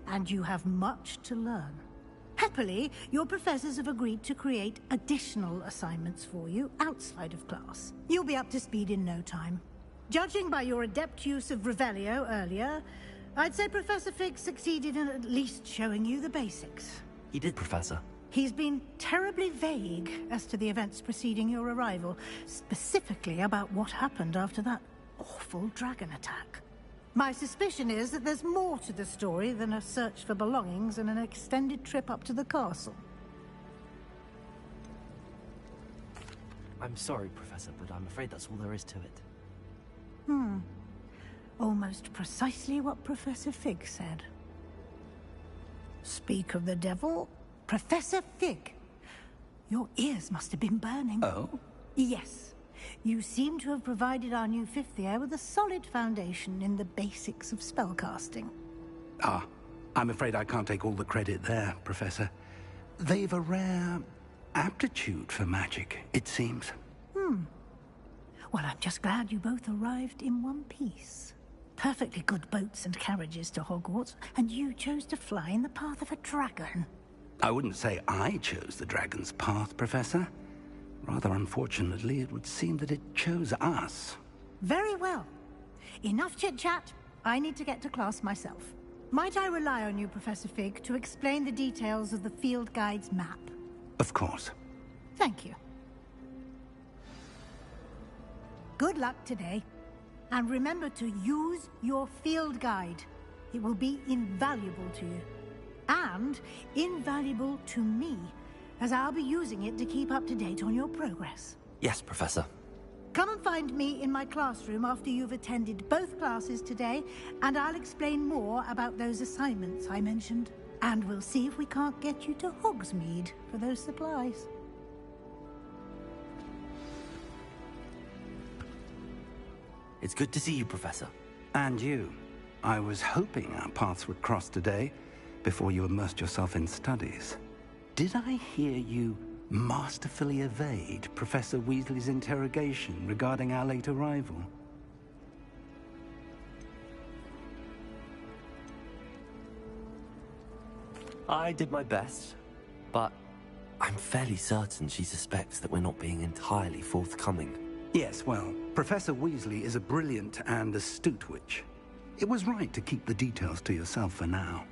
and you have much to learn. Happily, your professors have agreed to create additional assignments for you outside of class. You'll be up to speed in no time. Judging by your adept use of Revelio earlier, I'd say Professor Fig succeeded in at least showing you the basics. He did, Professor. He's been terribly vague as to the events preceding your arrival, specifically about what happened after that awful dragon attack. My suspicion is that there's more to the story than a search for belongings and an extended trip up to the castle. I'm sorry, Professor, but I'm afraid that's all there is to it. Almost precisely what Professor Fig said. Speak of the devil, Professor Fig. Your ears must have been burning. Oh? Yes. You seem to have provided our new fifth year with a solid foundation in the basics of spellcasting. Ah, I'm afraid I can't take all the credit there, Professor. They've a rare aptitude for magic, it seems. Well, I'm just glad you both arrived in one piece. Perfectly good boats and carriages to Hogwarts, and you chose to fly in the path of a dragon. I wouldn't say I chose the dragon's path, Professor. Rather unfortunately, it would seem that it chose us. Very well. Enough chit-chat. I need to get to class myself. Might I rely on you, Professor Fig, to explain the details of the field guide's map? Of course. Thank you. Good luck today. And remember to use your field guide. It will be invaluable to you. And invaluable to me, as I'll be using it to keep up to date on your progress. Yes, Professor. Come and find me in my classroom after you've attended both classes today, and I'll explain more about those assignments I mentioned. And we'll see if we can't get you to Hogsmeade for those supplies. It's good to see you, Professor. And you. I was hoping our paths would cross today, before you immersed yourself in studies. Did I hear you masterfully evade Professor Weasley's interrogation regarding our late arrival? I did my best, but I'm fairly certain she suspects that we're not being entirely forthcoming. Yes, well, Professor Weasley is a brilliant and astute witch. It was right to keep the details to yourself for now.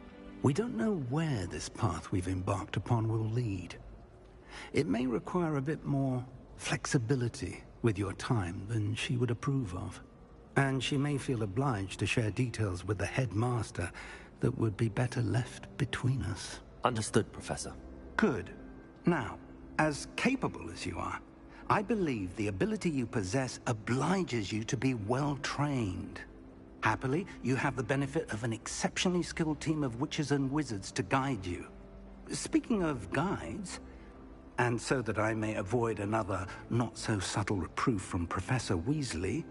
We don't know where this path we've embarked upon will lead. It may require a bit more flexibility with your time than she would approve of. And she may feel obliged to share details with the headmaster that would be better left between us. Understood, Professor. Good. Now, as capable as you are, I believe the ability you possess obliges you to be well-trained. Happily, you have the benefit of an exceptionally skilled team of witches and wizards to guide you. Speaking of guides, and so that I may avoid another not-so-subtle reproof from Professor Weasley,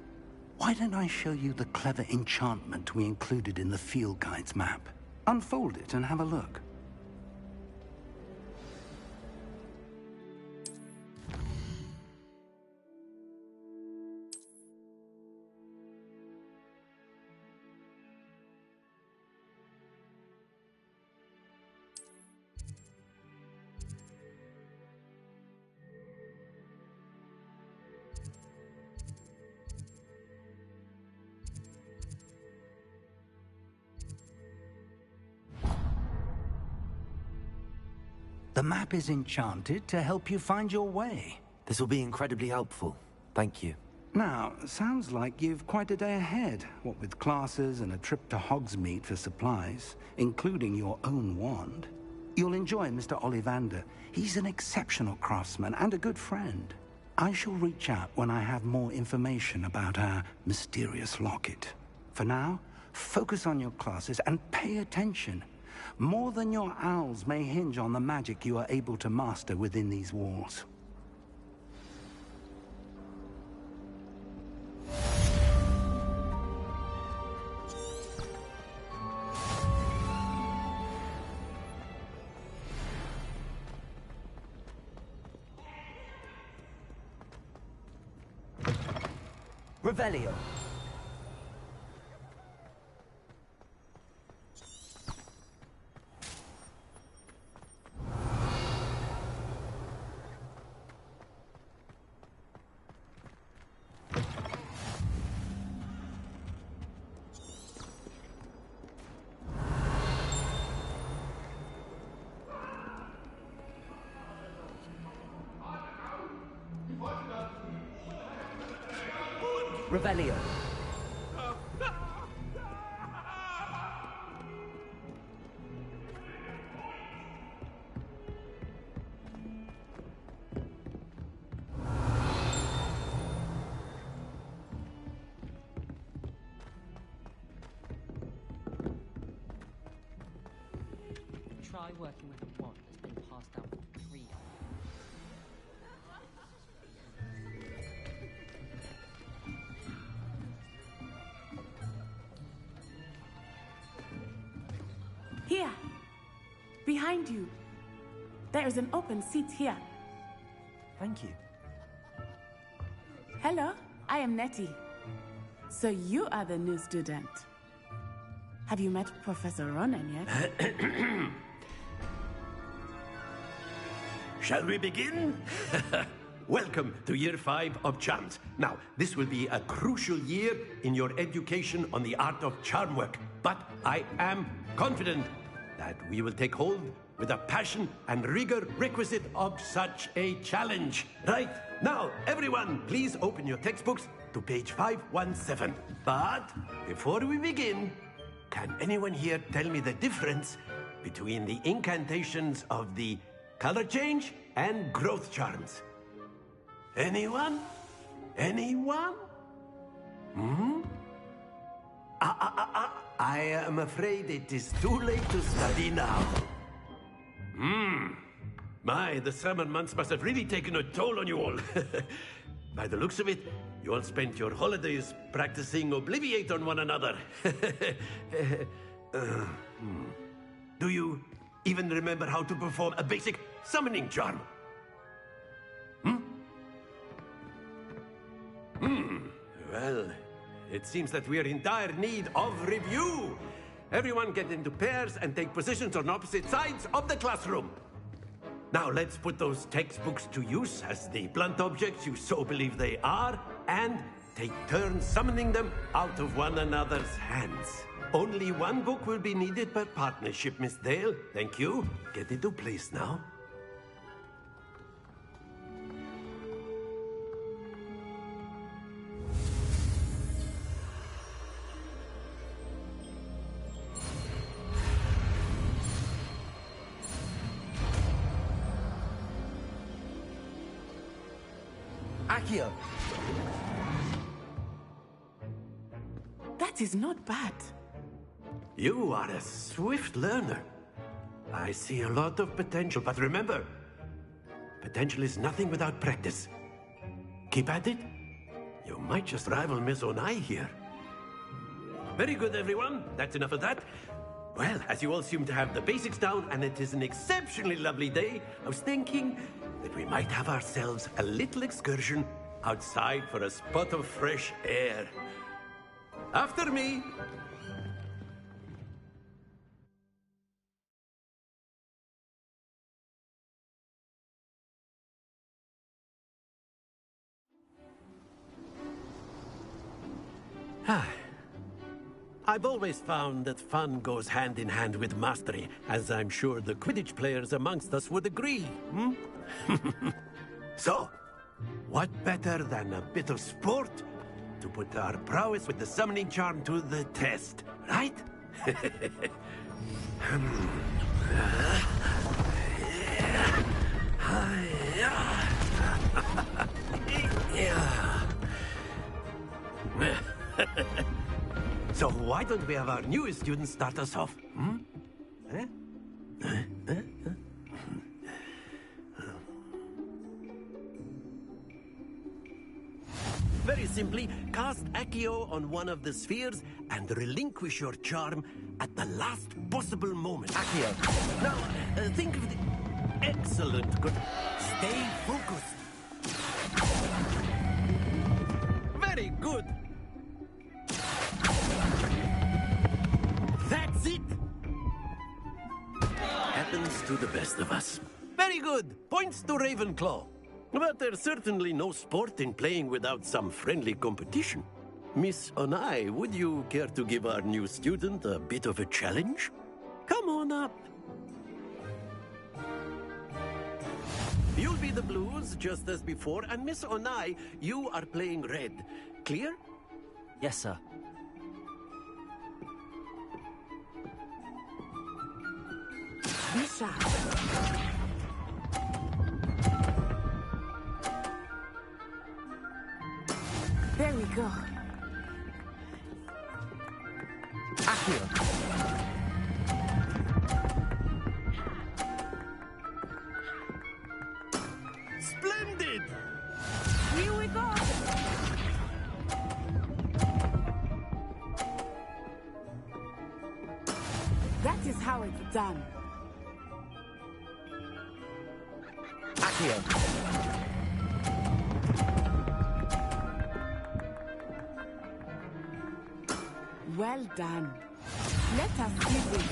why don't I show you the clever enchantment we included in the field guide's map? Unfold it and have a look. The map is enchanted to help you find your way. This will be incredibly helpful. Thank you. Now, sounds like you've quite a day ahead, what with classes and a trip to Hogsmeade for supplies, including your own wand. You'll enjoy Mr. Ollivander. He's an exceptional craftsman and a good friend. I shall reach out when I have more information about our mysterious locket. For now, focus on your classes and pay attention. More than your owls may hinge on the magic you are able to master within these walls. Revelio. Revelio. try working with a wand that's been passed down from 3. Here, behind you. There is an open seat here. Thank you. Hello, I am Nettie. So you are the new student. Have you met Professor Ronan yet? Shall we begin? Welcome to Year 5 of Charms. Now, this will be a crucial year in your education on the art of charm work. But I am confident that we will take hold with the passion and rigor requisite of such a challenge. Right, now, everyone, please open your textbooks to page 517. But before we begin, can anyone here tell me the difference between the incantations of the color change and growth charms? Anyone? Anyone? I am afraid it is too late to study now. My, the summer months must have really taken a toll on you all. By the looks of it, you all spent your holidays practicing Obliviate on one another. Do you even remember how to perform a basic summoning charm? Well, it seems that we are in dire need of review. Everyone get into pairs and take positions on opposite sides of the classroom. Now let's put those textbooks to use as the blunt objects you so believe they are, and take turns summoning them out of one another's hands. Only one book will be needed per partnership, Miss Dale. Thank you. Get into place now. Accio! That is not bad. You are a swift learner. I see a lot of potential, but remember, potential is nothing without practice. Keep at it. You might just rival Miss Onai here. Very good, everyone. That's enough of that. Well, as you all seem to have the basics down, and it is an exceptionally lovely day, I was thinking that we might have ourselves a little excursion outside for a spot of fresh air. After me. I've always found that fun goes hand in hand with mastery, as I'm sure the Quidditch players amongst us would agree. So, what better than a bit of sport to put our prowess with the summoning charm to the test, right? So why don't we have our newest student start us off? Very simply, cast Accio on one of the spheres and relinquish your charm at the last possible moment. Accio. Now, think of the... Excellent. Good. Stay focused. Very good. That's it. Happens to the best of us. Very good. Points to Ravenclaw. But there's certainly no sport in playing without some friendly competition. Miss Onai, would you care to give our new student a bit of a challenge? Come on up. You'll be the blues, just as before, and Miss Onai, you are playing red. Clear? Yes, sir. Lisa. There we go. Accio. how it's done. Accio. Well done. Let us see this.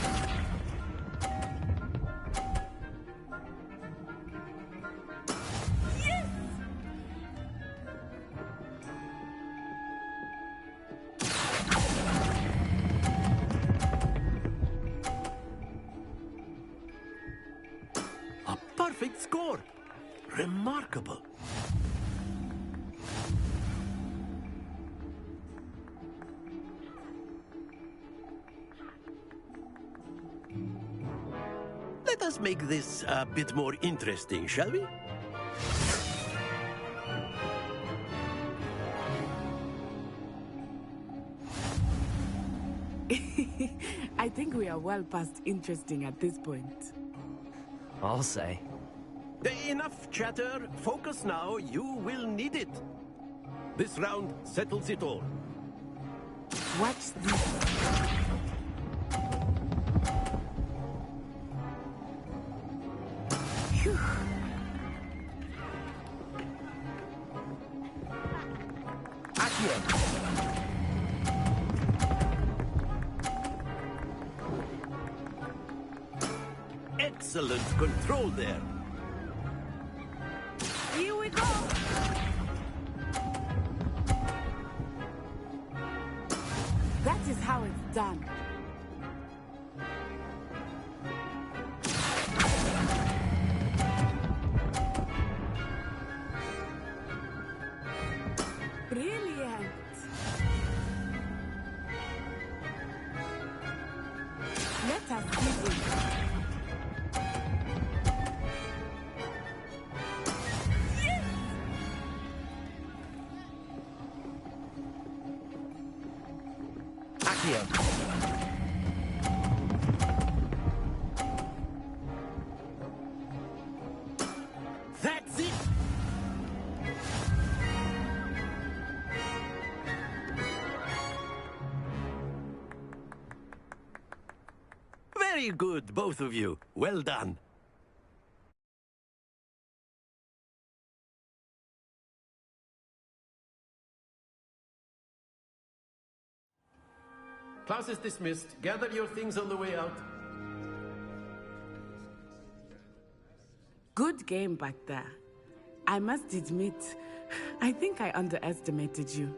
A perfect score. Remarkable. Let us make this a bit more interesting, shall we? I think we are well past interesting at this point. I'll say. Enough chatter. Focus now. You will need it. This round settles it all. Watch this. Phew. Accio. Excellent control there. Here we go. That is how it's done. Brilliant. Let us see this. That's it! Very good, both of you. Well done. Class is dismissed. Gather your things on the way out. Good game back there. I must admit, I think I underestimated you.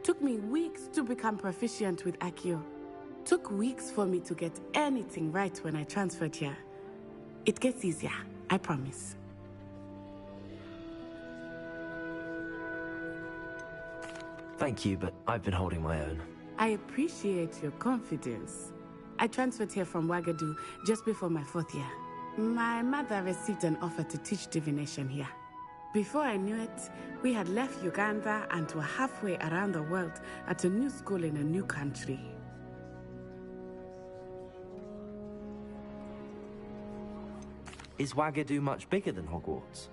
Took me weeks to become proficient with Accio. Took weeks for me to get anything right when I transferred here. It gets easier, I promise. Thank you, but I've been holding my own. I appreciate your confidence. I transferred here from Wagadu just before my 4th year. My mother received an offer to teach divination here. Before I knew it, we had left Uganda and were halfway around the world at a new school in a new country. Is Wagadu much bigger than Hogwarts?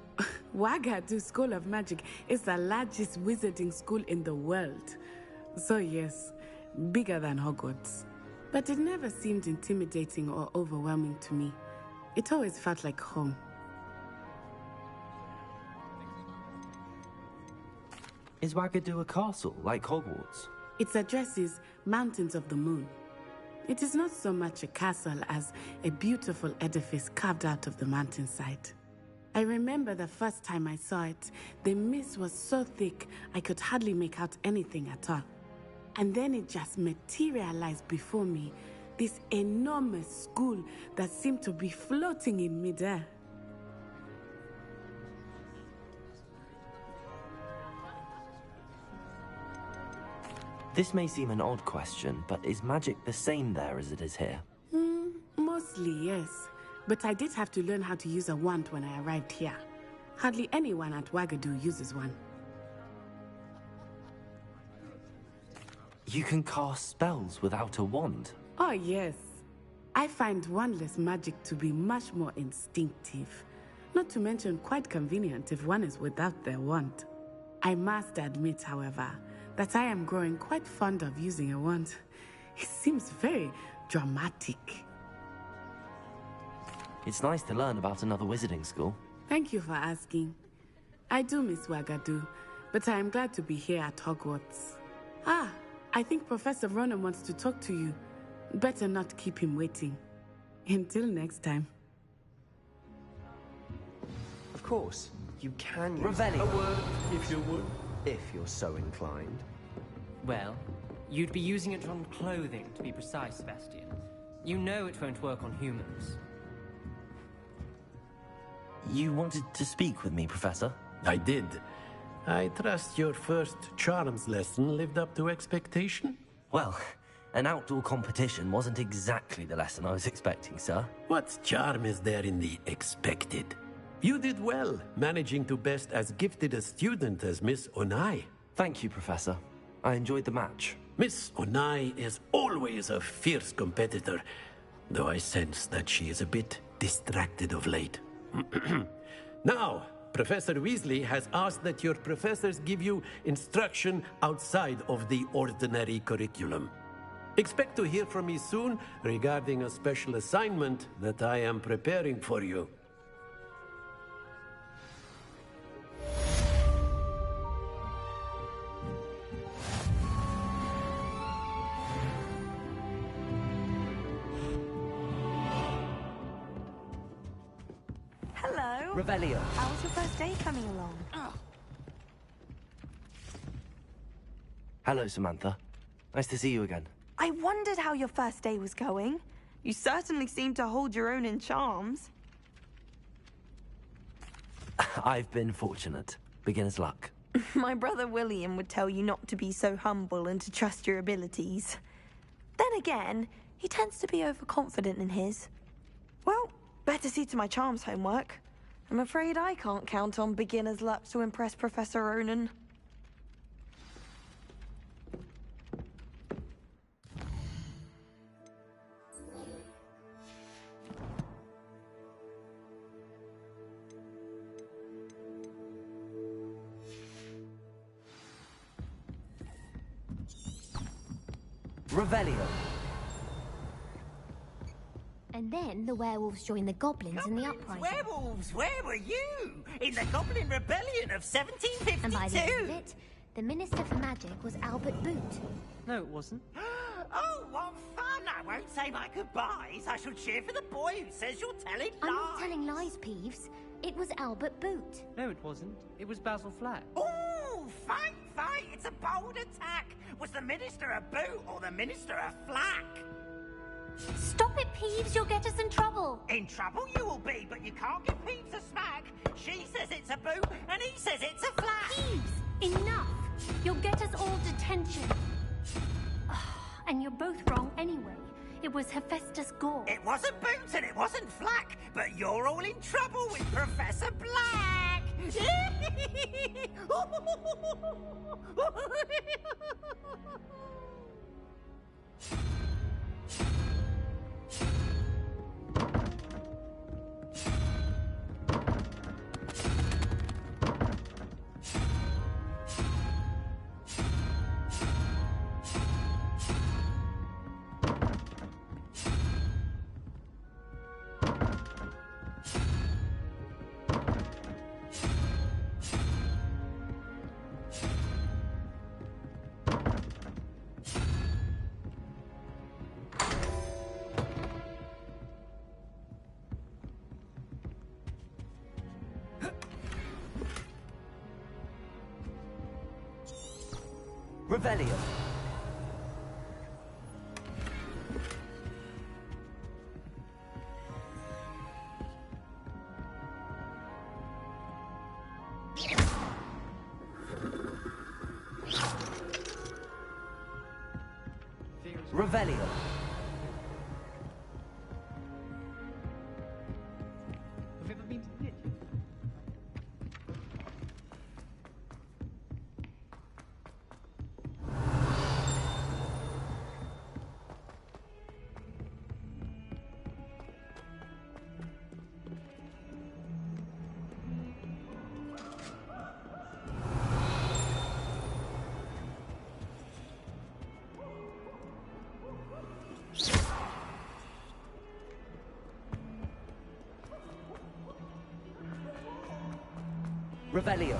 Wagadu School of Magic is the largest wizarding school in the world. So yes, bigger than Hogwarts. But it never seemed intimidating or overwhelming to me. It always felt like home. Is Wagadu a castle, like Hogwarts? Its address is Mountains of the Moon. It is not so much a castle as a beautiful edifice carved out of the mountainside. I remember the first time I saw it, the mist was so thick I could hardly make out anything at all. And then it just materialized before me, this enormous school that seemed to be floating in midair. This may seem an odd question, but is magic the same there as it is here? Mostly, yes. But I did have to learn how to use a wand when I arrived here. Hardly anyone at Wagadu uses one. You can cast spells without a wand? Oh, yes. I find wandless magic to be much more instinctive. Not to mention quite convenient if one is without their wand. I must admit, however, that I am growing quite fond of using a wand. It seems very dramatic. It's nice to learn about another wizarding school. Thank you for asking. I do miss Wagadu, but I am glad to be here at Hogwarts. Ah, I think Professor Ronan wants to talk to you. Better not keep him waiting. Until next time. Of course, you can use Revelio. a word, if you would, if you're so inclined. Well, you'd be using it on clothing, to be precise, Sebastian. You know it won't work on humans. You wanted to speak with me, Professor? I did. I trust your first charms lesson lived up to expectation? Well, an outdoor competition wasn't exactly the lesson I was expecting, sir. What charm is there in the expected? You did well, managing to best as gifted a student as Miss Onai. Thank you, Professor. I enjoyed the match. Miss Onai is always a fierce competitor, though I sense that she is a bit distracted of late. Now, Professor Weasley has asked that your professors give you instruction outside of the ordinary curriculum. Expect to hear from me soon regarding a special assignment that I am preparing for you. Hello. Revelio. How's your first day coming along? Hello, Samantha. Nice to see you again. I wondered how your first day was going. You certainly seem to hold your own in charms. I've been fortunate. Beginner's luck. My brother William would tell you not to be so humble and to trust your abilities. Then again, he tends to be overconfident in his. Well, better see to my charms homework. I'm afraid I can't count on beginner's luck to impress Professor Ronan. Revelio. And then the werewolves joined the goblins in the uprising. Werewolves, where were you? In the Goblin Rebellion of 1752? And by the end of it, the Minister for Magic was Albert Boot. No, it wasn't. Oh, what fun! I won't say my goodbyes. I shall cheer for the boy who says you're telling lies. I'm not telling lies, Peeves. It was Albert Boot. No, it wasn't. It was Basil Flack. Oh, fight! It's a bold attack. Was the Minister a boot or the Minister a flack? Stop it, Peeves. You'll get us in trouble. In trouble you will be, but you can't give Peeves a smack. She says it's a boot, and he says it's a flack. Peeves, enough. You'll get us all detention. And you're both wrong anyway. It was Hephaestus Gore. It wasn't boot and it wasn't flack, but you're all in trouble with Professor Black. Revelio. Revelio. Have you ever been to the pit? Revelio.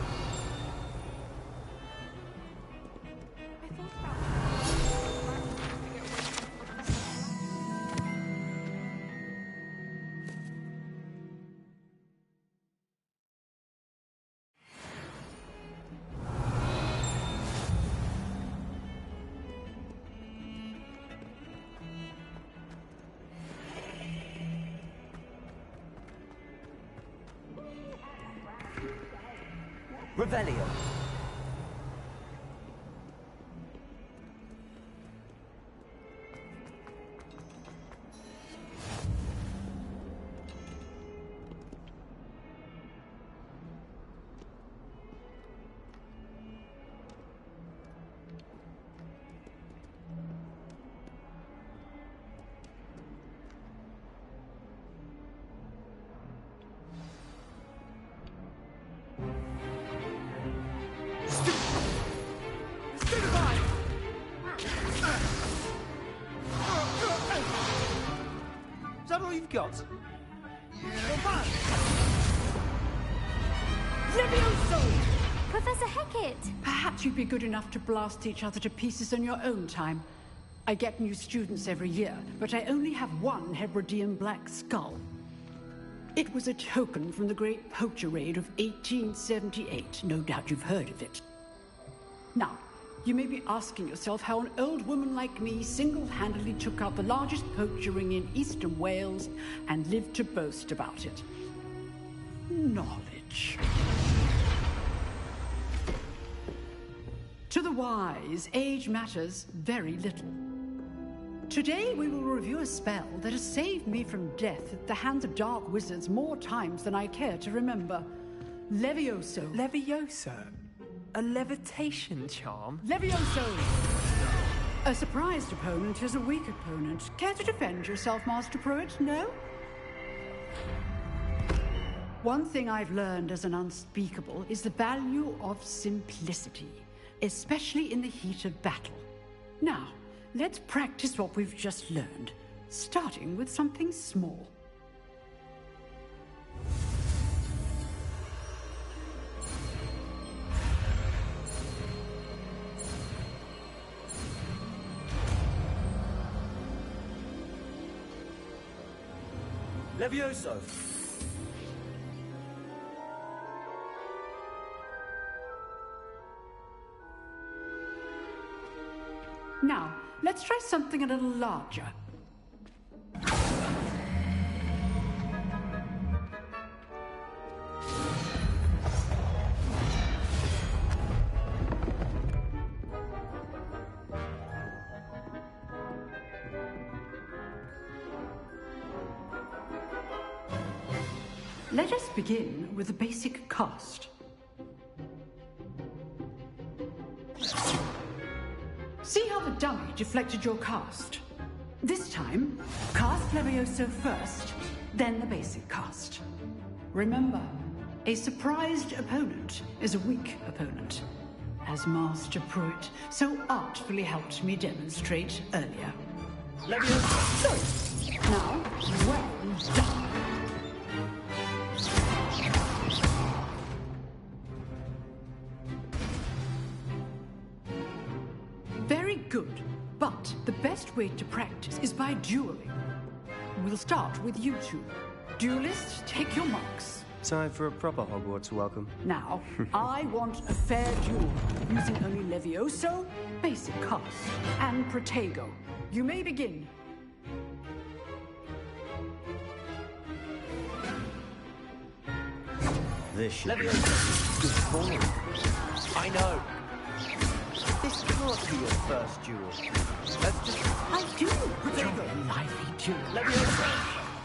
Revelio. Is that all you've got? Levioso! Professor Hecat! Perhaps you'd be good enough to blast each other to pieces in your own time. I get new students every year, but I only have one Hebridean black skull. It was a token from the Great Poacher Raid of 1878. No doubt you've heard of it. Now, you may be asking yourself how an old woman like me single-handedly took out the largest poacher ring in eastern Wales and lived to boast about it. Knowledge. To the wise, age matters very little. Today we will review a spell that has saved me from death at the hands of dark wizards more times than I care to remember. Levioso. Levioso? A levitation charm? Levioso! A surprised opponent is a weak opponent. Care to defend yourself, Master Pruitt? No? One thing I've learned as an unspeakable is the value of simplicity, especially in the heat of battle. Now, let's practice what we've just learned, starting with something small. Levioso! Now, let's try something a little larger. Let us begin with the basic cast. See how the dummy deflected your cast? This time, cast Levioso first, then the basic cast. Remember, a surprised opponent is a weak opponent, as Master Pruitt so artfully helped me demonstrate earlier. Levioso! Good. Now, well done. Very good, but the best way to practice is by dueling. We'll start with you two. Duelists, take your marks. Time for a proper Hogwarts welcome. Now, I want a fair duel, using only Levioso, basic cast, and Protego. You may begin. This should be Levioso! good form. I know. This can't be your first duel. Let's just... I do! Protego! Lively duel. Levioso!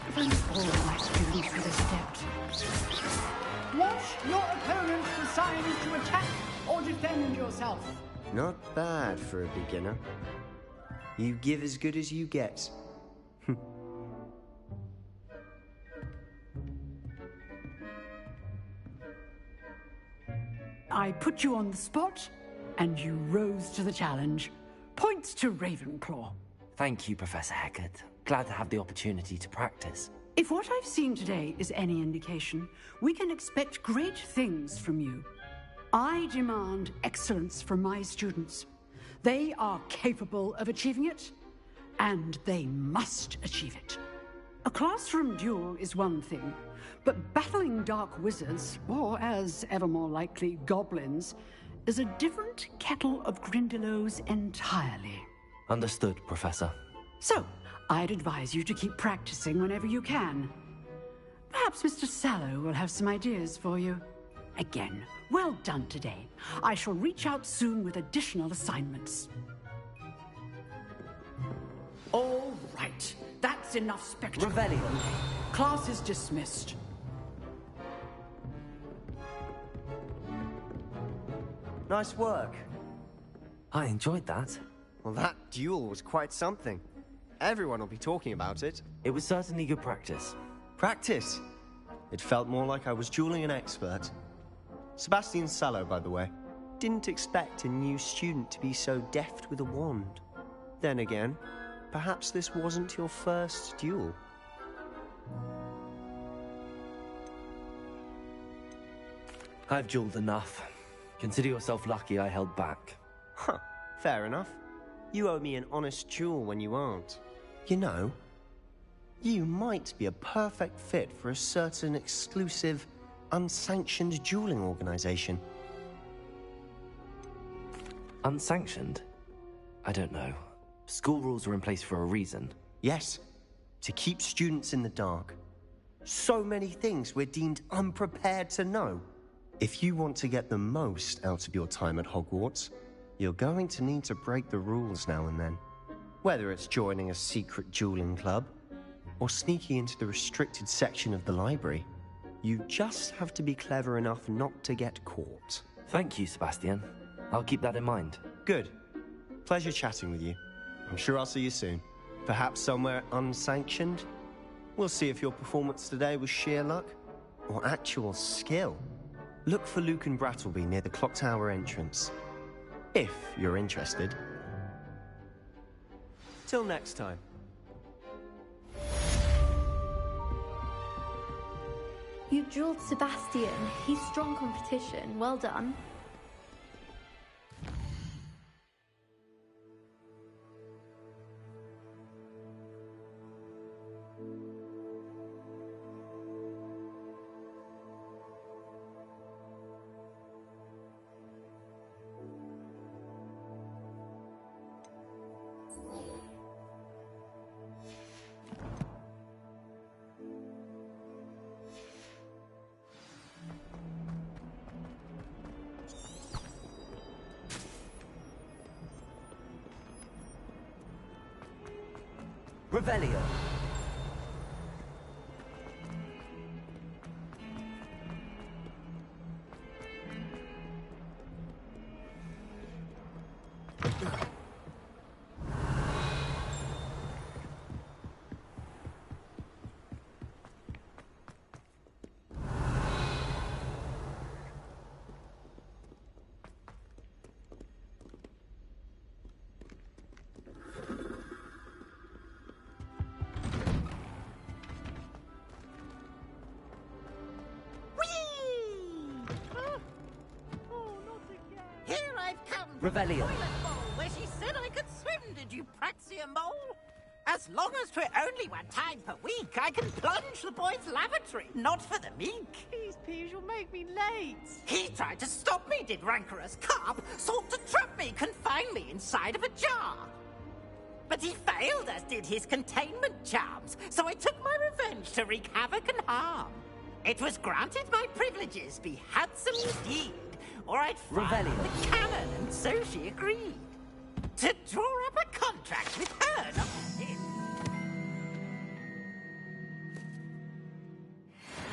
If only all my students would have stepped. Watch your opponent for signs to attack or defend yourself. Not bad for a beginner. You give as good as you get. I put you on the spot, and you rose to the challenge. Points to Ravenclaw. Thank you, Professor Hecat. Glad to have the opportunity to practice. If what I've seen today is any indication, we can expect great things from you. I demand excellence from my students. They are capable of achieving it, and they must achieve it. A classroom duel is one thing, but battling dark wizards, or as ever more likely, goblins, is a different kettle of Grindylows entirely. Understood, Professor. So, I'd advise you to keep practicing whenever you can. Perhaps Mr. Sallow will have some ideas for you. Again, well done today. I shall reach out soon with additional assignments. All right, that's enough spectacle. Revelio. Class is dismissed. Nice work. I enjoyed that. Well, that duel was quite something. Everyone will be talking about it. It was certainly good practice. Practice? It felt more like I was dueling an expert. Sebastian Sallow, by the way. Didn't expect a new student to be so deft with a wand. Then again, perhaps this wasn't your first duel. I've dueled enough. Consider yourself lucky I held back. Huh, fair enough. You owe me an honest duel when you aren't. You know, you might be a perfect fit for a certain exclusive, unsanctioned dueling organization. Unsanctioned? I don't know. School rules are in place for a reason. Yes, to keep students in the dark. So many things we're deemed unprepared to know. If you want to get the most out of your time at Hogwarts, you're going to need to break the rules now and then. Whether it's joining a secret dueling club, or sneaking into the restricted section of the library, you just have to be clever enough not to get caught. Thank you, Sebastian. I'll keep that in mind. Good. Pleasure chatting with you. I'm sure I'll see you soon. Perhaps somewhere unsanctioned? We'll see if your performance today was sheer luck, or actual skill. Look for Luke and Brattleby near the clock tower entrance. If you're interested. Till next time. You dueled Sebastian. He's strong competition. Well done. Revelio. Revelio. Where she said I could swim, did you praxia mole? As long as 'twere only one time per week, I can plunge the boy's lavatory, not for the meek. Please, Peeves, you'll make me late. He tried to stop me, did rancorous carp, sought to trap me, confine me inside of a jar. But he failed, as did his containment charms, so I took my revenge to wreak havoc and harm. It was granted my privileges be handsome indeed, or I'd fire the cannon, and so she agreed. To draw up a contract with her, not him.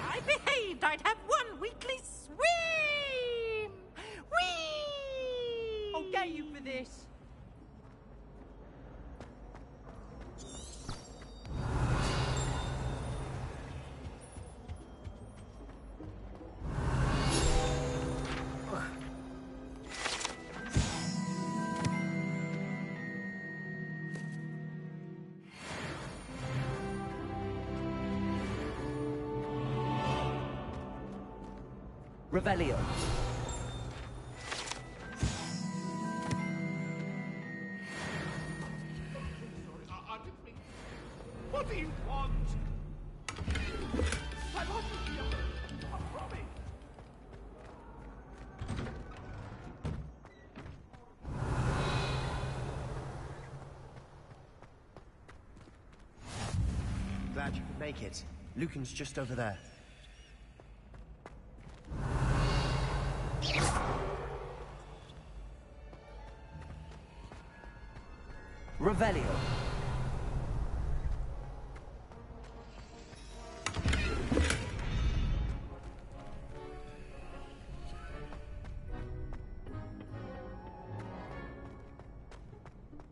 I behaved I'd have one weekly swim! Whee! I'll get you for this. Revelio. What do you want? I'm off with you. I promise. Glad you could make it. Lucan's just over there. Revelio.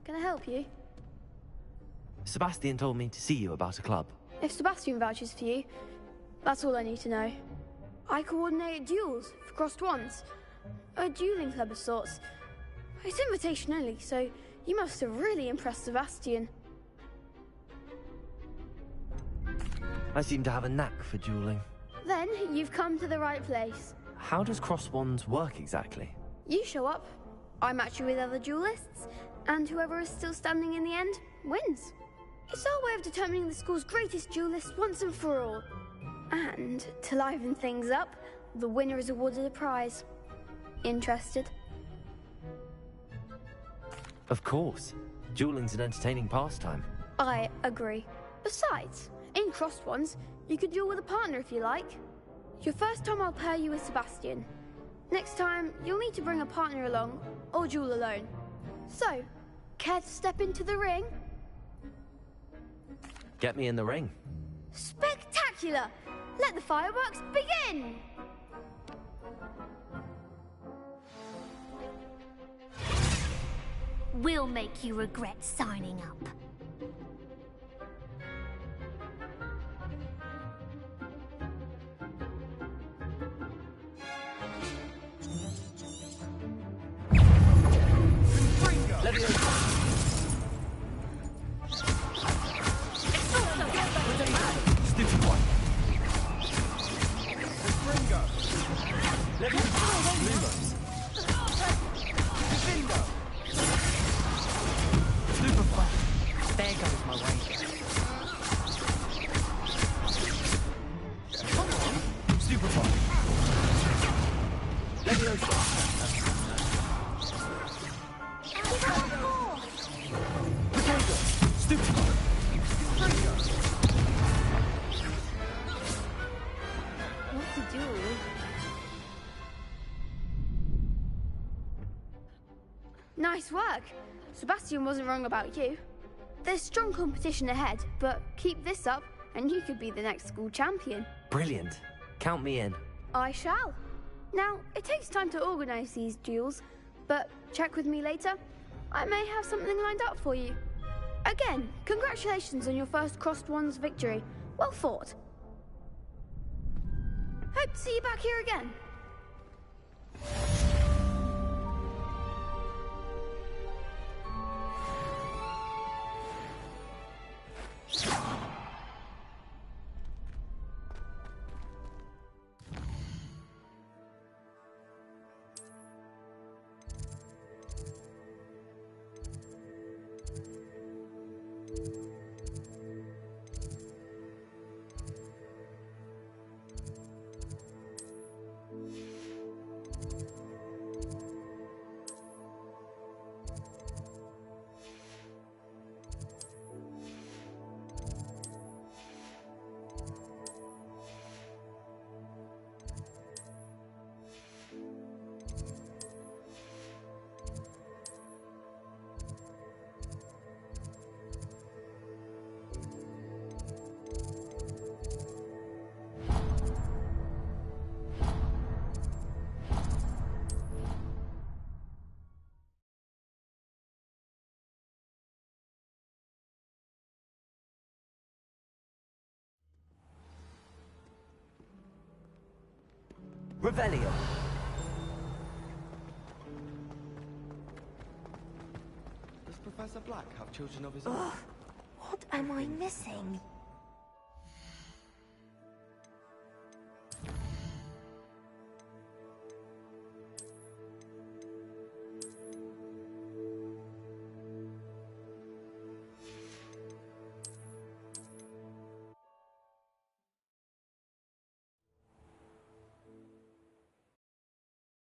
Can I help you? Sebastian told me to see you about a club. If Sebastian vouches for you, that's all I need to know. I coordinate duels for crossed wands. A dueling club of sorts. It's invitation only, so you must have really impressed Sebastian. I seem to have a knack for dueling. Then you've come to the right place. How does cross wands work exactly? You show up, I match you with other duelists, and whoever is still standing in the end wins. It's our way of determining the school's greatest duelist once and for all. And to liven things up, the winner is awarded a prize. Interested? Of course. Dueling's an entertaining pastime. I agree. Besides, in crossed ones, you could duel with a partner if you like. Your first time I'll pair you with Sebastian. Next time, you'll need to bring a partner along, or duel alone. So, care to step into the ring? Get me in the ring. Spectacular! Let the fireworks begin! We'll make you regret signing up. Stupid one. There goes my way. Come on, Super Fun. Stupid Fun. What to do? Nice work. Sebastian wasn't wrong about you. There's strong competition ahead, but keep this up and you could be the next school champion. Brilliant. Count me in. I shall. Now, it takes time to organise these duels, but check with me later. I may have something lined up for you. Again, congratulations on your first crossed wands victory. Well fought. Hope to see you back here again. Revelio. Does Professor Black have children of his own? Ugh, what am I missing?